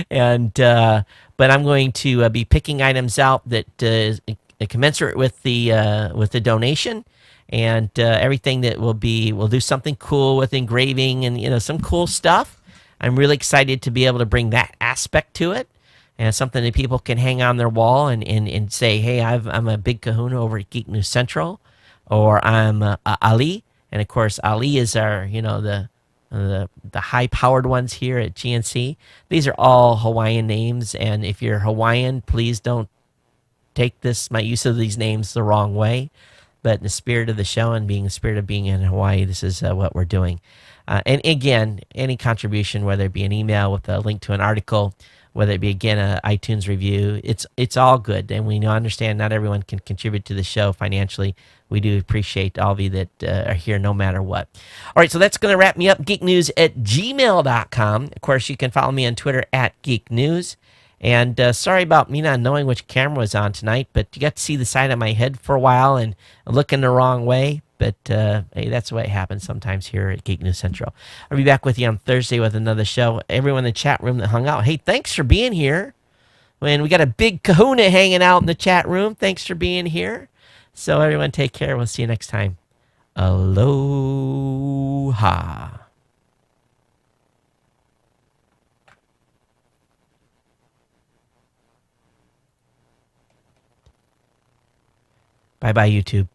And but I'm going to be picking items out that is commensurate with the donation. And everything that we'll do something cool with engraving and some cool stuff. I'm really excited to be able to bring that aspect to it, and something that people can hang on their wall and say, hey, I'm a big kahuna over at Geek News Central, or I'm Ali, and of course Ali is our the high-powered ones here at GNC. These are all Hawaiian names, and if you're Hawaiian, please don't take my use of these names the wrong way. But in the spirit of the show and being the spirit of being in Hawaii, this is what we're doing. And again, any contribution, whether it be an email with a link to an article, whether it be, again, an iTunes review, it's all good. And we understand not everyone can contribute to the show financially. We do appreciate all of you that are here no matter what. All right, so that's going to wrap me up. geeknews@gmail.com. Of course, you can follow me on Twitter @geeknews. And sorry about me not knowing which camera was on tonight, but you got to see the side of my head for a while and looking the wrong way. but hey, that's the way it happens sometimes here at Geek News Central. I'll be back with you on Thursday with another show. Everyone in the chat room that hung out, hey, thanks for being here. And we got a big kahuna hanging out in the chat room. Thanks for being here. So everyone take care. We'll see you next time. Aloha. Bye-bye, YouTube.